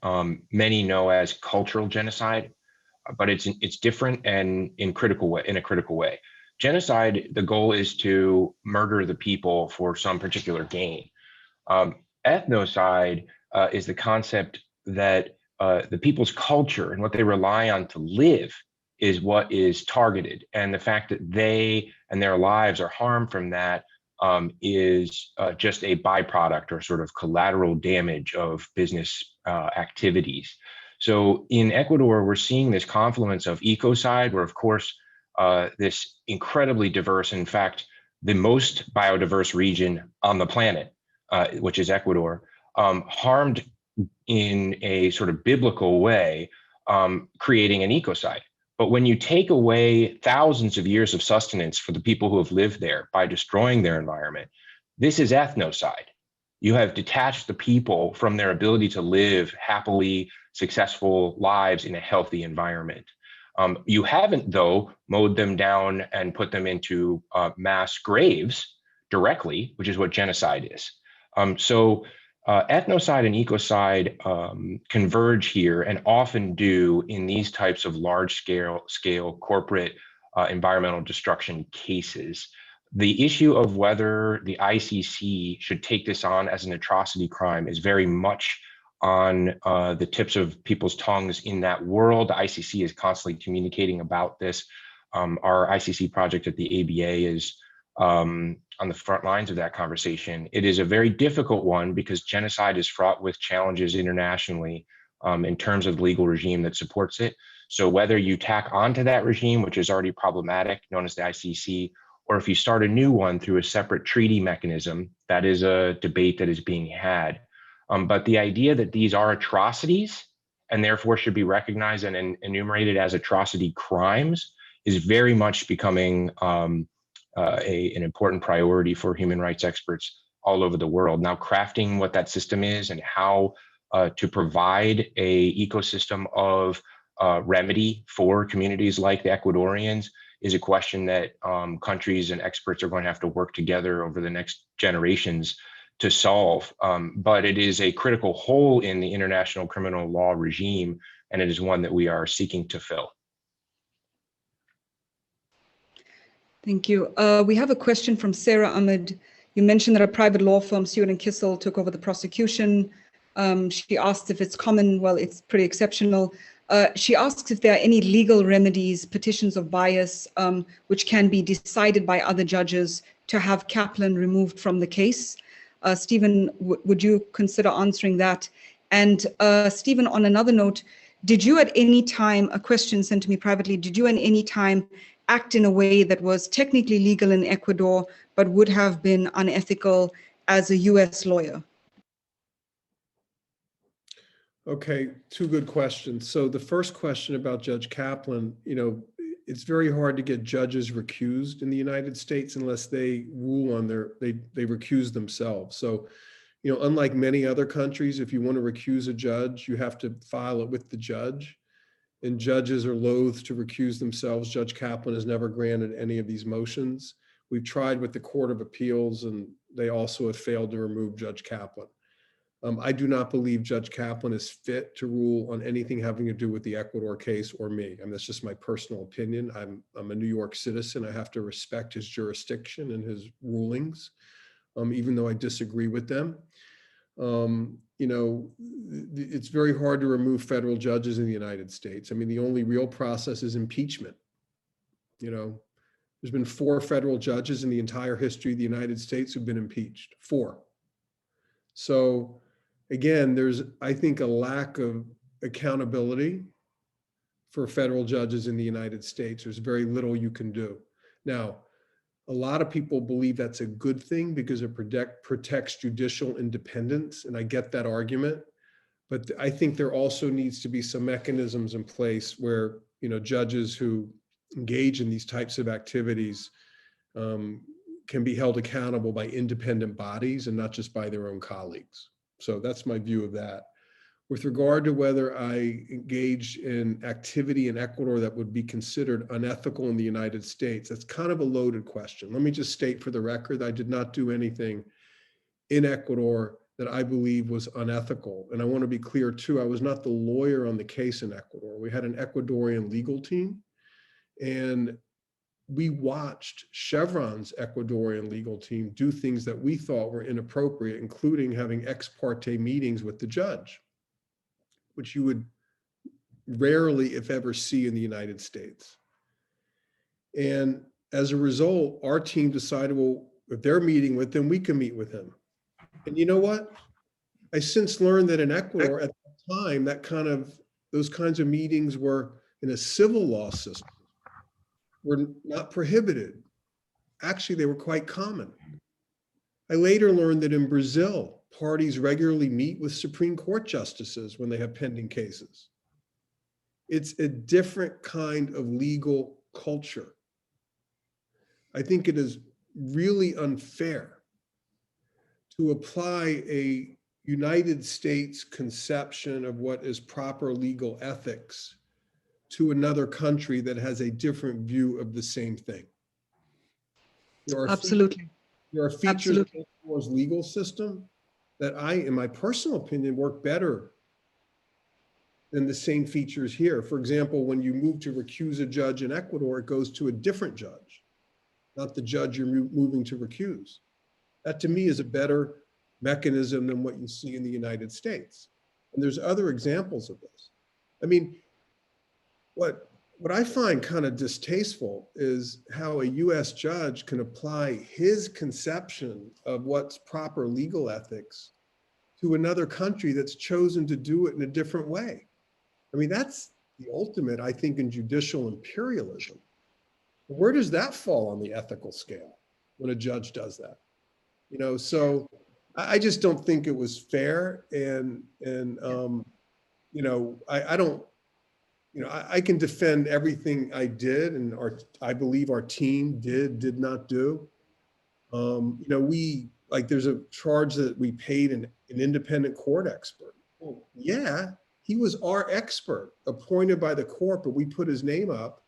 many know as cultural genocide, but it's different and in a critical way. Genocide, the goal is to murder the people for some particular gain. Ethnocide is the concept that the people's culture and what they rely on to live is what is targeted, and the fact that they and their lives are harmed from that is just a byproduct or sort of collateral damage of business activities. So in Ecuador, we're seeing this confluence of ecocide, where of course this incredibly diverse, in fact, the most biodiverse region on the planet, which is Ecuador, harmed in a sort of biblical way, creating an ecocide. But when you take away thousands of years of sustenance for the people who have lived there by destroying their environment, this is ethnocide. You have detached the people from their ability to live happily, successful lives in a healthy environment. You haven't, though, mowed them down and put them into mass graves directly, which is what genocide is. So ethnocide and ecocide converge here, and often do in these types of large scale corporate environmental destruction cases. The issue of whether the ICC should take this on as an atrocity crime is very much on the tips of people's tongues in that world. The ICC is constantly communicating about this. Our ICC project at the ABA is on the front lines of that conversation. It is a very difficult one because genocide is fraught with challenges internationally in terms of the legal regime that supports it. So whether you tack onto that regime, which is already problematic, known as the ICC, or if you start a new one through a separate treaty mechanism, that is a debate that is being had. But the idea that these are atrocities and therefore should be recognized and enumerated as atrocity crimes is very much becoming an important priority for human rights experts all over the world. Now, crafting what that system is and how to provide a ecosystem of remedy for communities like the Ecuadorians is a question that countries and experts are going to have to work together over the next generations to solve. But it is a critical hole in the international criminal law regime, and it is one that we are seeking to fill. Thank you. We have a question from Sarah Ahmed. You mentioned that a private law firm, Stewart and Kissel, took over the prosecution. She asked if it's common. Well, it's pretty exceptional. She asks if there are any legal remedies, petitions of bias, which can be decided by other judges to have Kaplan removed from the case. Stephen, would you consider answering that? And Stephen, on another note, did you at any time, a question sent to me privately, did you at any time act in a way that was technically legal in Ecuador, but would have been unethical as a US lawyer? Okay, two good questions. So the first question about Judge Kaplan, it's very hard to get judges recused in the United States unless they rule on they recuse themselves. So, unlike many other countries, if you want to recuse a judge, you have to file it with the judge. And judges are loath to recuse themselves. Judge Kaplan has never granted any of these motions. We've tried with the Court of Appeals, and they also have failed to remove Judge Kaplan. I do not believe Judge Kaplan is fit to rule on anything having to do with the Ecuador case or me. That's just my personal opinion. I'm a New York citizen. I have to respect his jurisdiction and his rulings, even though I disagree with them. It's very hard to remove federal judges in the United States. The only real process is impeachment. There's been 4 federal judges in the entire history of the United States who've been impeached. 4. So again, there's, I think, a lack of accountability for federal judges in the United States. There's very little you can do. Now, a lot of people believe that's a good thing because it protects judicial independence, and I get that argument. But I think there also needs to be some mechanisms in place where, judges who engage in these types of activities can be held accountable by independent bodies and not just by their own colleagues. So that's my view of that. With regard to whether I engage in activity in Ecuador that would be considered unethical in the United States, that's kind of a loaded question. Let me just state for the record, I did not do anything in Ecuador that I believe was unethical. And I want to be clear too, I was not the lawyer on the case in Ecuador. We had an Ecuadorian legal team, and we watched Chevron's Ecuadorian legal team do things that we thought were inappropriate, including having ex parte meetings with the judge, which you would rarely, if ever, see in the United States. And as a result, our team decided, well, if they're meeting with him, we can meet with him. And you know what? I since learned that in Ecuador at the time, those kinds of meetings were in a civil law system, were not prohibited. Actually, they were quite common. I later learned that in Brazil, parties regularly meet with Supreme Court justices when they have pending cases. It's a different kind of legal culture. I think it is really unfair to apply a United States conception of what is proper legal ethics to another country that has a different view of the same thing. Absolutely. There are features of Ecuador's legal system that in my personal opinion, work better than the same features here. For example, when you move to recuse a judge in Ecuador, it goes to a different judge, not the judge you're moving to recuse. That to me is a better mechanism than what you see in the United States. And there's other examples of this. what I find kind of distasteful is how a US judge can apply his conception of what's proper legal ethics to another country that's chosen to do it in a different way. I mean, that's the ultimate, I think, in judicial imperialism. Where does that fall on the ethical scale when a judge does that? You know, so I just don't think it was fair. And you know, I don't, you know, I can defend everything I did and I believe our team did not do. You know, like there's a charge that we paid an independent court expert. Well, yeah, he was our expert appointed by the court, but we put his name up.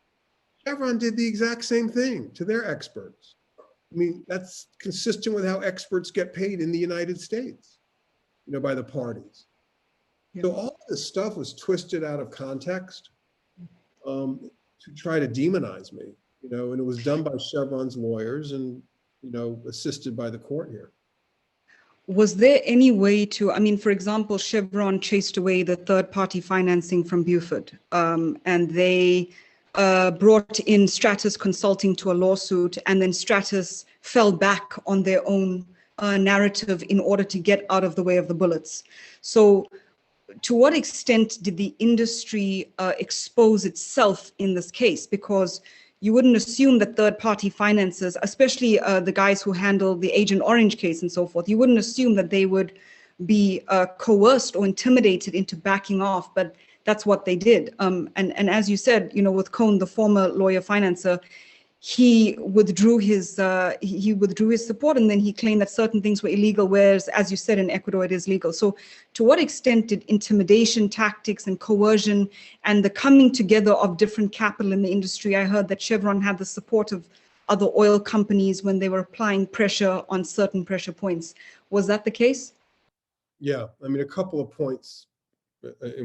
Chevron did the exact same thing to their experts. I mean, that's consistent with how experts get paid in the United States, you know, by the parties. Yeah. So all this stuff was twisted out of context to try to demonize me, you know, and it was done by Chevron's lawyers and, you know, assisted by the court here. Was there any way to, I mean, for example, Chevron chased away the third-party financing from Buford, and they brought in Stratus Consulting to a lawsuit, and then Stratus fell back on their own narrative in order to get out of the way of the bullets. So to what extent did the industry expose itself in this case? Because you wouldn't assume that third-party financiers, especially the guys who handle the Agent Orange case and so forth, you wouldn't assume that they would be coerced or intimidated into backing off, but that's what they did. And as you said, you know, with Cohn, the former lawyer financer, he withdrew his support, and then he claimed that certain things were illegal, whereas, as you said, in Ecuador it is legal. So to what extent did intimidation tactics and coercion and the coming together of different capital in the industry, I heard that Chevron had the support of other oil companies when they were applying pressure on certain pressure points. Was that the case? Yeah, I mean, a couple of points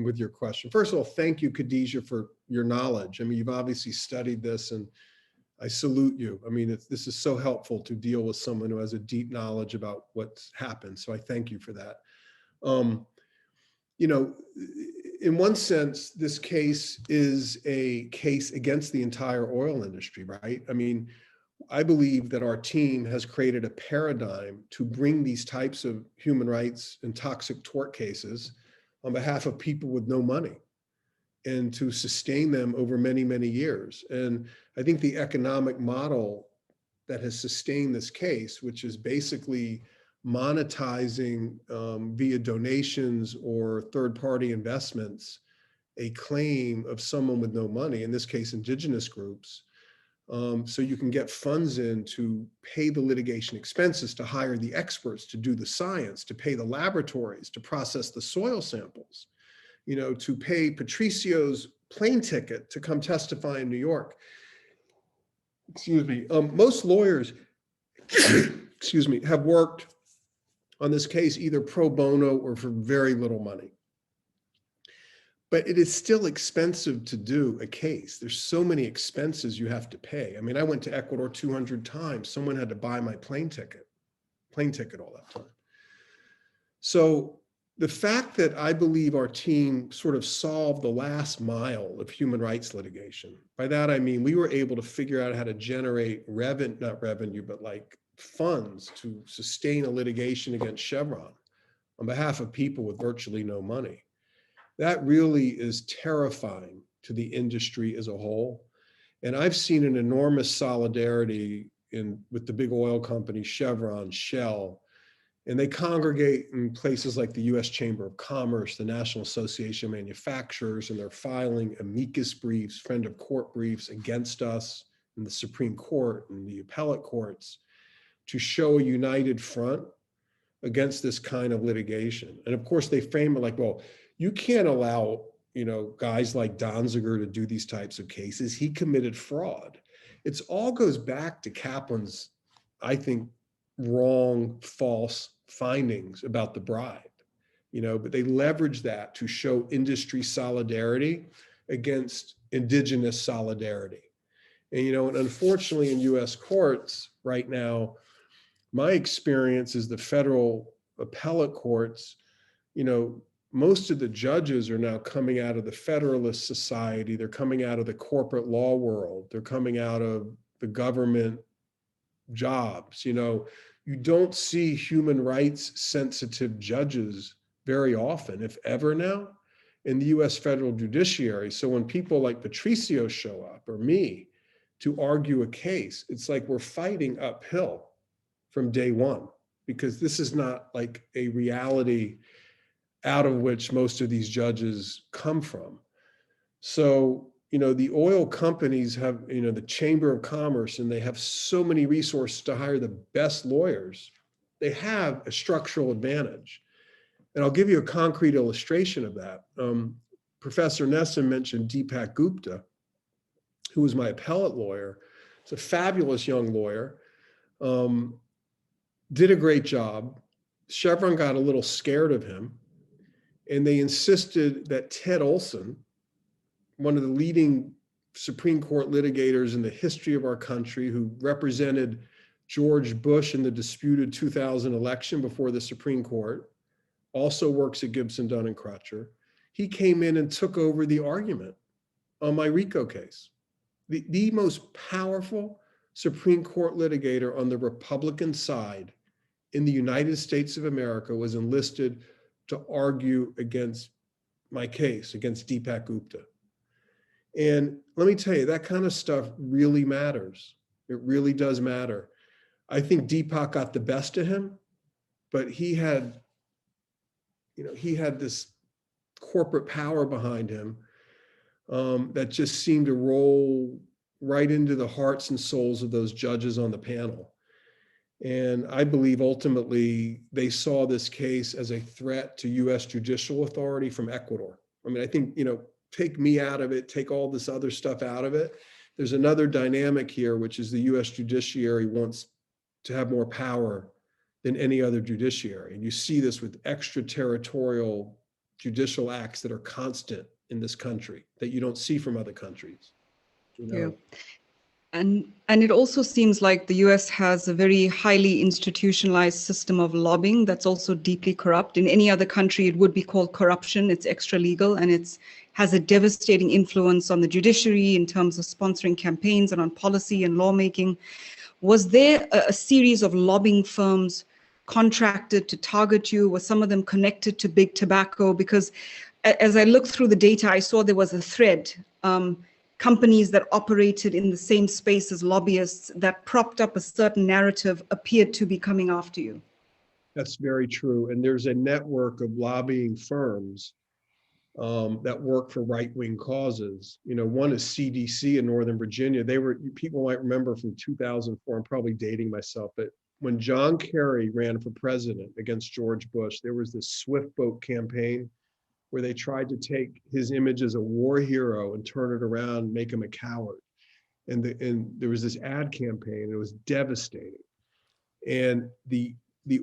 with your question. First of all, thank you, Khadija, for your knowledge. I mean, you've obviously studied this, and I salute you. I mean, this is so helpful to deal with someone who has a deep knowledge about what's happened. So I thank you for that. You know, in one sense, this case is a case against the entire oil industry, right? I mean, I believe that our team has created a paradigm to bring these types of human rights and toxic tort cases on behalf of people with no money, and to sustain them over many, many years. And I think the economic model that has sustained this case, which is basically monetizing via donations or third-party investments, a claim of someone with no money, in this case, indigenous groups, so you can get funds in to pay the litigation expenses, to hire the experts to do the science, to pay the laboratories, to process the soil samples, you know, to pay Patricio's plane ticket to come testify in New York. Excuse me. Most lawyers, excuse me, have worked on this case either pro bono or for very little money. But it is still expensive to do a case. There's so many expenses you have to pay. I mean, I went to Ecuador 200 times. Someone had to buy my plane ticket all that time. So the fact that I believe our team sort of solved the last mile of human rights litigation, by that I mean we were able to figure out how to generate not revenue, but like funds to sustain a litigation against Chevron on behalf of people with virtually no money. That really is terrifying to the industry as a whole. And I've seen an enormous solidarity with the big oil companies, Chevron, Shell, and they congregate in places like the US Chamber of Commerce, the National Association of Manufacturers, and they're filing amicus briefs, friend of court briefs against us in the Supreme Court and the appellate courts to show a united front against this kind of litigation. And of course they frame it like, well, you can't allow, you know, guys like Donziger to do these types of cases. He committed fraud. It all goes back to Kaplan's, I think, wrong, false findings about the bribe, you know, but they leverage that to show industry solidarity against indigenous solidarity. And, you know, and unfortunately in US courts right now, my experience is the federal appellate courts, you know, most of the judges are now coming out of the Federalist Society. They're coming out of the corporate law world. They're coming out of the government jobs. You know, you don't see human rights sensitive judges very often, if ever now, in the US federal judiciary. So when people like Patricio show up, or me, to argue a case, it's like we're fighting uphill from day one, because this is not like a reality out of which most of these judges come from. So, you know, the oil companies have, you know, the Chamber of Commerce, and they have so many resources to hire the best lawyers. They have a structural advantage. And I'll give you a concrete illustration of that. Professor Nessa mentioned Deepak Gupta, who was my appellate lawyer. He's a fabulous young lawyer, did a great job. Chevron got a little scared of him, and they insisted that Ted Olson, one of the leading Supreme Court litigators in the history of our country, who represented George Bush in the disputed 2000 election before the Supreme Court, also works at Gibson, Dunn and Crutcher. He came in and took over the argument on my RICO case. The most powerful Supreme Court litigator on the Republican side in the United States of America was enlisted to argue against my case, against Deepak Gupta. And let me tell you, that kind of stuff really matters. It really does matter. I think Deepak got the best of him, but he had, you know, he had this corporate power behind him that just seemed to roll right into the hearts and souls of those judges on the panel. And I believe ultimately they saw this case as a threat to US judicial authority from Ecuador. I mean, I think, you know, take me out of it, take all this other stuff out of it. There's another dynamic here, which is the US judiciary wants to have more power than any other judiciary. And you see this with extraterritorial judicial acts that are constant in this country that you don't see from other countries. You know? Yeah. And it also seems like the US has a very highly institutionalized system of lobbying that's also deeply corrupt. In any other country, it would be called corruption. It's extra legal, and it has a devastating influence on the judiciary in terms of sponsoring campaigns and on policy and lawmaking. Was there a series of lobbying firms contracted to target you? Were some of them connected to big tobacco? Because as I looked through the data, I saw there was a thread. Companies that operated in the same space as lobbyists that propped up a certain narrative appeared to be coming after you. That's very true. And there's a network of lobbying firms that work for right-wing causes. You know, one is CDC in Northern Virginia. They were, people might remember from 2004, I'm probably dating myself, but when John Kerry ran for president against George Bush, there was this Swift Boat campaign where they tried to take his image as a war hero and turn it around, make him a coward. And there was this ad campaign, and it was devastating. And the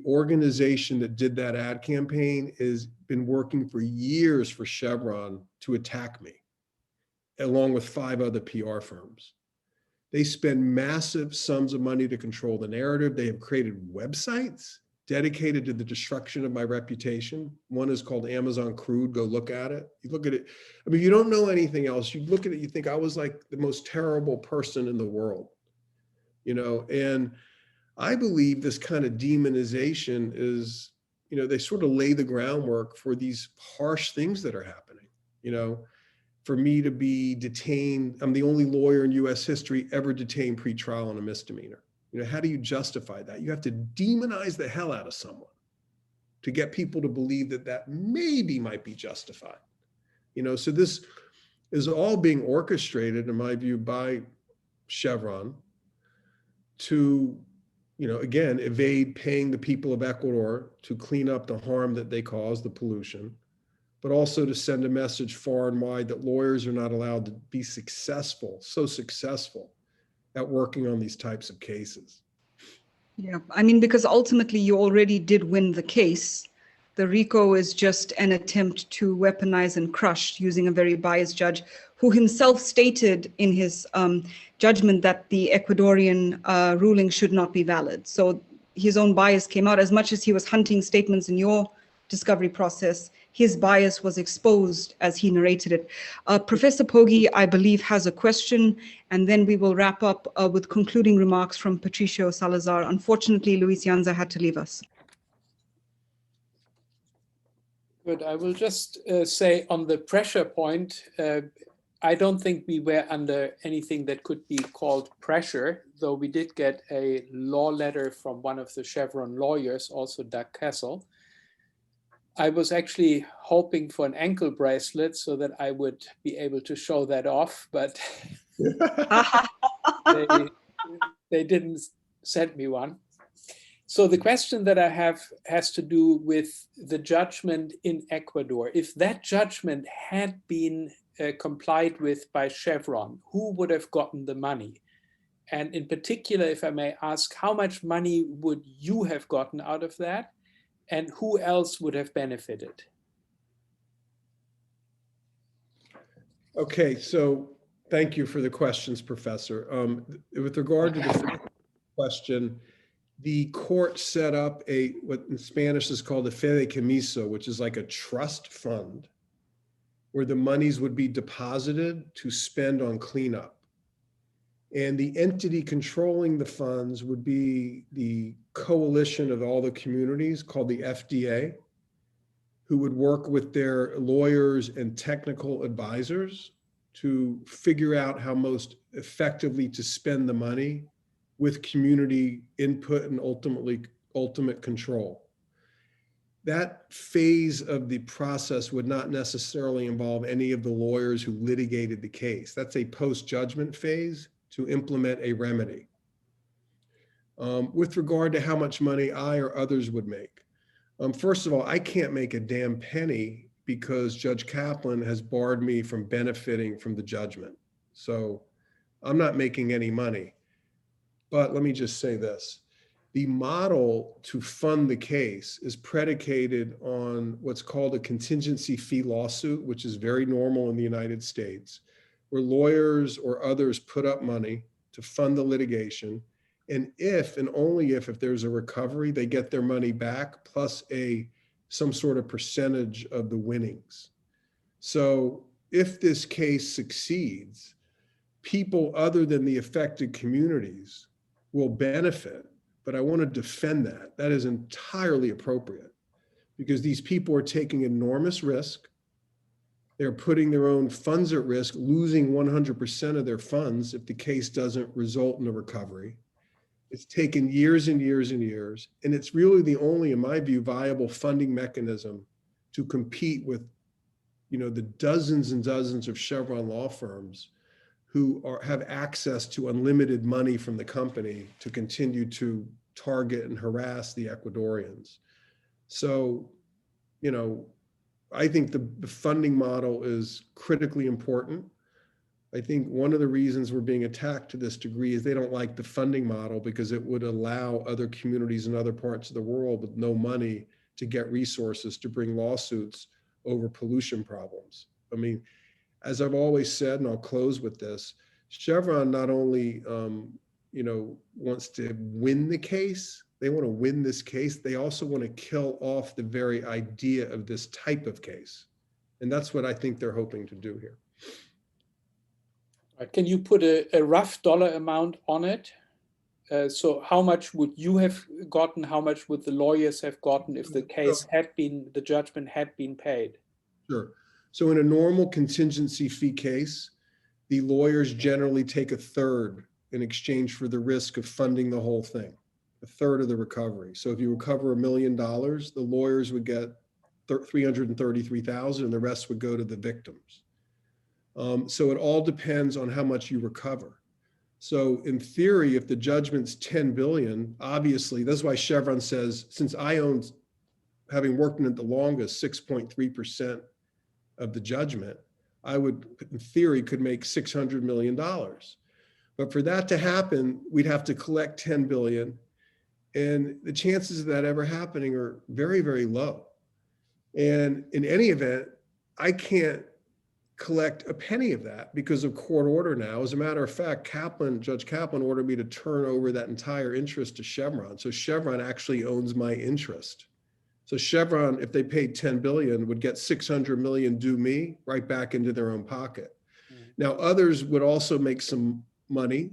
organization that did that ad campaign has been working for years for Chevron to attack me, along with 5 other PR firms. They spend massive sums of money to control the narrative. They have created websites dedicated to the destruction of my reputation. One is called Amazon Crude. Go look at it. You look at it. I mean, you don't know anything else. You look at it, you think I was like the most terrible person in the world, you know? And I believe this kind of demonization is, you know, they sort of lay the groundwork for these harsh things that are happening. You know, for me to be detained, I'm the only lawyer in US history ever detained pre-trial on a misdemeanor. You know, how do you justify that? You have to demonize the hell out of someone to get people to believe that that maybe might be justified. You know, so this is all being orchestrated, in my view, by Chevron to, you know, again, evade paying the people of Ecuador to clean up the harm that they caused, the pollution, but also to send a message far and wide that lawyers are not allowed to be successful, so successful at working on these types of cases. Yeah, I mean, because ultimately you already did win the case. The RICO is just an attempt to weaponize and crush using a very biased judge who himself stated in his judgment that the Ecuadorian ruling should not be valid. So his own bias came out. As much as he was hunting statements in your discovery process, his bias was exposed as he narrated it. Professor Poggi, I believe, has a question, and then we will wrap up with concluding remarks from Patricio Salazar. Unfortunately, Luis Yanza had to leave us. Good. I will just say on the pressure point, I don't think we were under anything that could be called pressure, though we did get a law letter from one of the Chevron lawyers, also Doug Kessel. I was actually hoping for an ankle bracelet so that I would be able to show that off, but they didn't send me one. So the question that I have has to do with the judgment in Ecuador. If that judgment had been complied with by Chevron, who would have gotten the money? And in particular, if I may ask, how much money would you have gotten out of that? And who else would have benefited? Okay, so thank you for the questions, Professor. With regard to the first question, the court set up what in Spanish is called a fideicomiso, which is like a trust fund where the monies would be deposited to spend on cleanup. And the entity controlling the funds would be the coalition of all the communities called the FDA, who would work with their lawyers and technical advisors to figure out how most effectively to spend the money with community input and ultimate control. That phase of the process would not necessarily involve any of the lawyers who litigated the case. That's a post-judgment phase to implement a remedy. With regard to how much money I or others would make, first of all, I can't make a damn penny because Judge Kaplan has barred me from benefiting from the judgment. So I'm not making any money. But let me just say this. The model to fund the case is predicated on what's called a contingency fee lawsuit, which is very normal in the United States, where lawyers or others put up money to fund the litigation. And if and only if there's a recovery, they get their money back plus some sort of percentage of the winnings. So if this case succeeds, people other than the affected communities will benefit, but I want to defend that. That is entirely appropriate because these people are taking enormous risk. They're putting their own funds at risk, losing 100% of their funds if the case doesn't result in a recovery. It's taken years and years and years, and it's really the only, in my view, viable funding mechanism to compete with, the dozens and dozens of Chevron law firms who have access to unlimited money from the company to continue to target and harass the Ecuadorians. So, I think the funding model is critically important. I think one of the reasons we're being attacked to this degree is they don't like the funding model because it would allow other communities in other parts of the world with no money to get resources to bring lawsuits over pollution problems. I mean, as I've always said, and I'll close with this, Chevron not only wants to win the case, they want to win this case, they also want to kill off the very idea of this type of case. And that's what I think they're hoping to do here. Can you put a rough dollar amount on it? So how much would you have gotten? How much would the lawyers have gotten if the case the judgment had been paid? Sure. So in a normal contingency fee case, the lawyers generally take a third in exchange for the risk of funding the whole thing, a third of the recovery. So if you recover $1 million, the lawyers would get $333,000 and the rest would go to the victims. So it all depends on how much you recover. So in theory, if the judgment's 10 billion, obviously, that's why Chevron says, since I owned, having worked in it the longest, 6.3% of the judgment, I would, in theory, could make $600 million. But for that to happen, we'd have to collect 10 billion. And the chances of that ever happening are very, very low. And in any event, I can't collect a penny of that because of court order now. As a matter of fact, Judge Kaplan ordered me to turn over that entire interest to Chevron. So Chevron actually owns my interest. So Chevron, if they paid 10 billion, would get 600 million due me right back into their own pocket. Now, others would also make some money,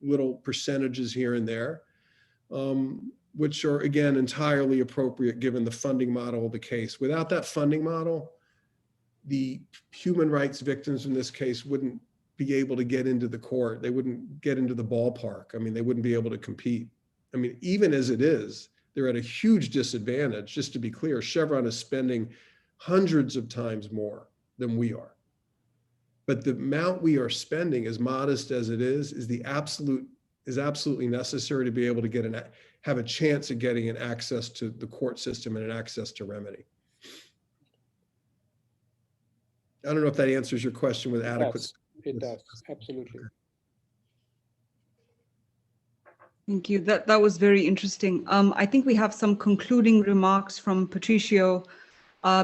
little percentages here and there, which are, again, entirely appropriate given the funding model of the case. Without that funding model, the human rights victims in this case wouldn't be able to get into the court. They wouldn't get into the ballpark. I mean, they wouldn't be able to compete. I mean, even as it is, they're at a huge disadvantage. Just to be clear, Chevron is spending hundreds of times more than we are. But the amount we are spending, as modest as it is absolutely necessary to be able to have a chance of getting an access to the court system and an access to remedy. I don't know if that answers your question with adequate. It does, absolutely. Thank you. That was very interesting. I think we have some concluding remarks from Patricio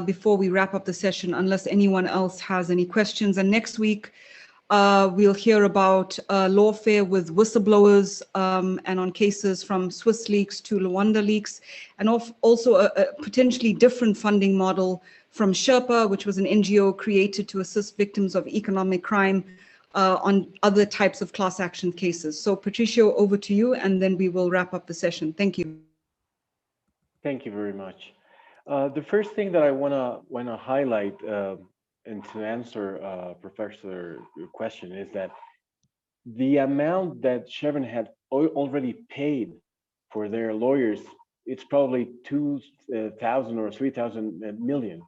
before we wrap up the session, unless anyone else has any questions. And next week, we'll hear about lawfare with whistleblowers and on cases from Swiss leaks to Luanda leaks, and also a potentially different funding model from Sherpa, which was an NGO created to assist victims of economic crime on other types of class action cases. So Patricio, over to you, and then we will wrap up the session. Thank you. Thank you very much. The first thing that I wanna highlight and to answer Professor your question is that the amount that Chevron had already paid for their lawyers, it's probably 2,000 or 3,000 million,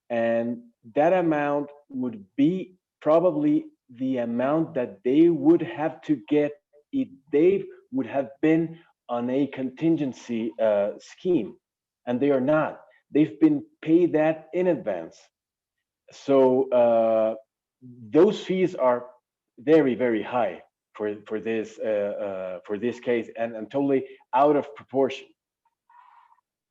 and that amount would be probably the amount that they would have to get if they would have been on a contingency scheme, and they are not. They've been paid that in advance. So those fees are very, very high for this case, and totally out of proportion.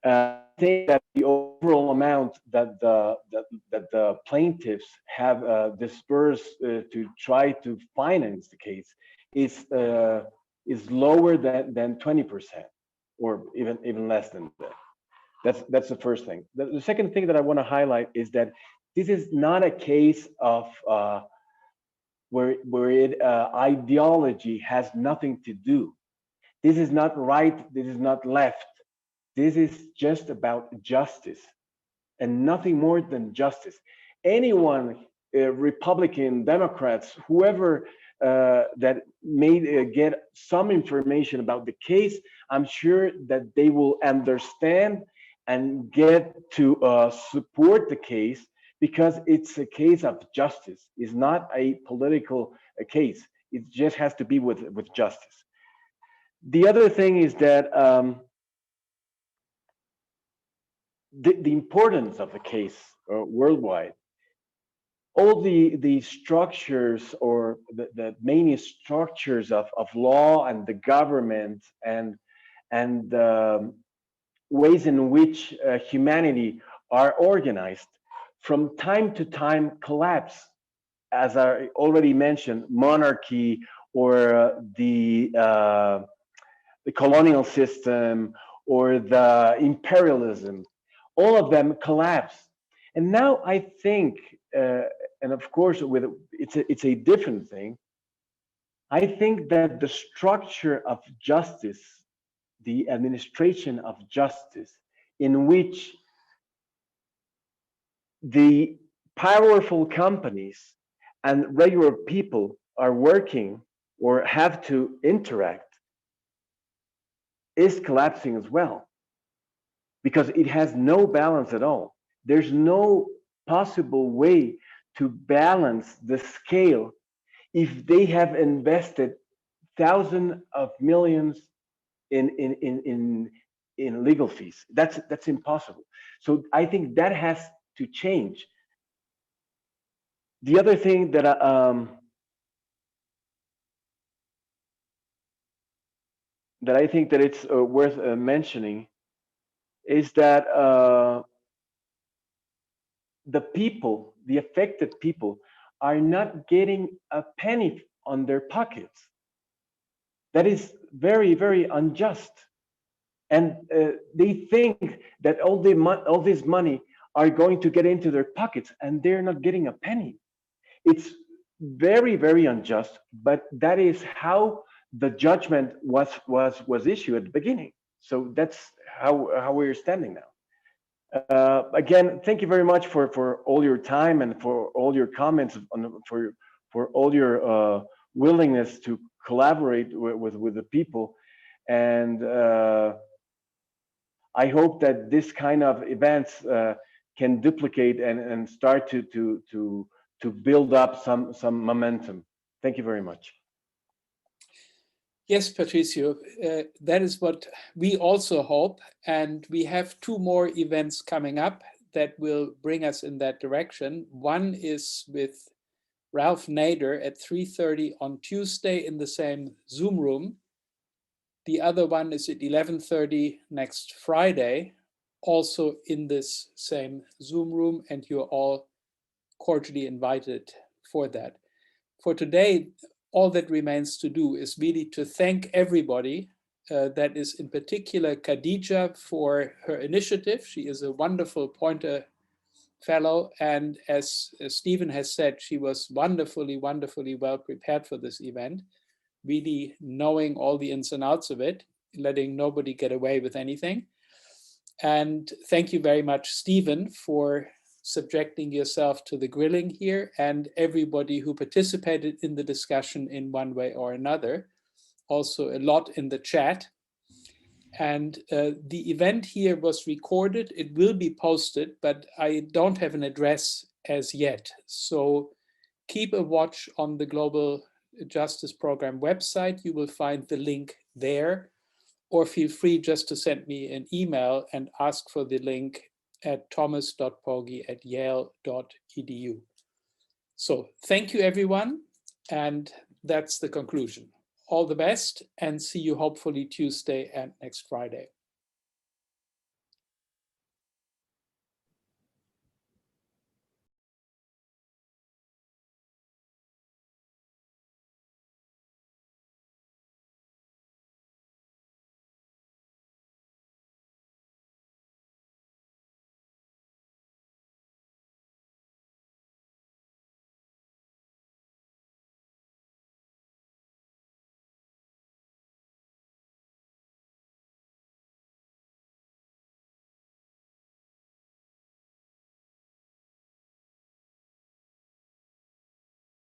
I think that the overall amount that the plaintiffs have dispersed to try to finance the case is lower than 20%, or even less than that. That's the first thing. The second thing that I want to highlight is that this is not a case of where ideology has nothing to do. This is not right. This is not left. This is just about justice, and nothing more than justice. Anyone, Republican, Democrats, whoever that may get some information about the case, I'm sure that they will understand and get to support the case, because it's a case of justice. It's not a political case. It just has to be with justice. The other thing is that the importance of the case worldwide, all the structures, or the main structures of law and the government and ways in which humanity are organized, from time to time collapse. As I already mentioned, monarchy or the colonial system or the imperialism, all of them collapse. And now I think, and of course, it's a different thing. I think that the structure of justice, the administration of justice, in which the powerful companies and regular people are working or have to interact, is collapsing as well, because it has no balance at all. There's no possible way to balance the scale if they have invested thousands of millions in legal fees. That's impossible. So I think that has to change. The other thing that I think that it's worth mentioning is that the people, the affected people, are not getting a penny on their pockets. That is very, very unjust. and they think that all this money are going to get into their pockets, and they're not getting a penny. It's very, very unjust, but that is how the judgment was issued at the beginning. So that's how we're standing now. Again, thank you very much for all your time and for all your comments, for all your willingness to collaborate with the people. And I hope that this kind of events can duplicate and start to build up some momentum. Thank you very much. Yes, Patricio, that is what we also hope. And we have 2 more events coming up that will bring us in that direction. One is with Ralph Nader at 3:30 on Tuesday in the same Zoom room. The other one is at 11:30 next Friday, also in this same Zoom room, and you're all cordially invited for that. For today, all that remains to do is really to thank everybody. That is in particular Khadija for her initiative. She is a wonderful Poynter Fellow, and as Stephen has said, she was wonderfully well prepared for this event, really knowing all the ins and outs of it, letting nobody get away with anything. And thank you very much, Stephen, for subjecting yourself to the grilling here, and everybody who participated in the discussion in one way or another, also a lot in the chat. And the event here was recorded. It will be posted, but I don't have an address as yet. So keep a watch on the Global Justice Program website. You will find the link there, or feel free just to send me an email and ask for the link at thomas.poggi@yale.edu. So thank you, everyone. And that's the conclusion. All the best, and see you hopefully Tuesday and next Friday.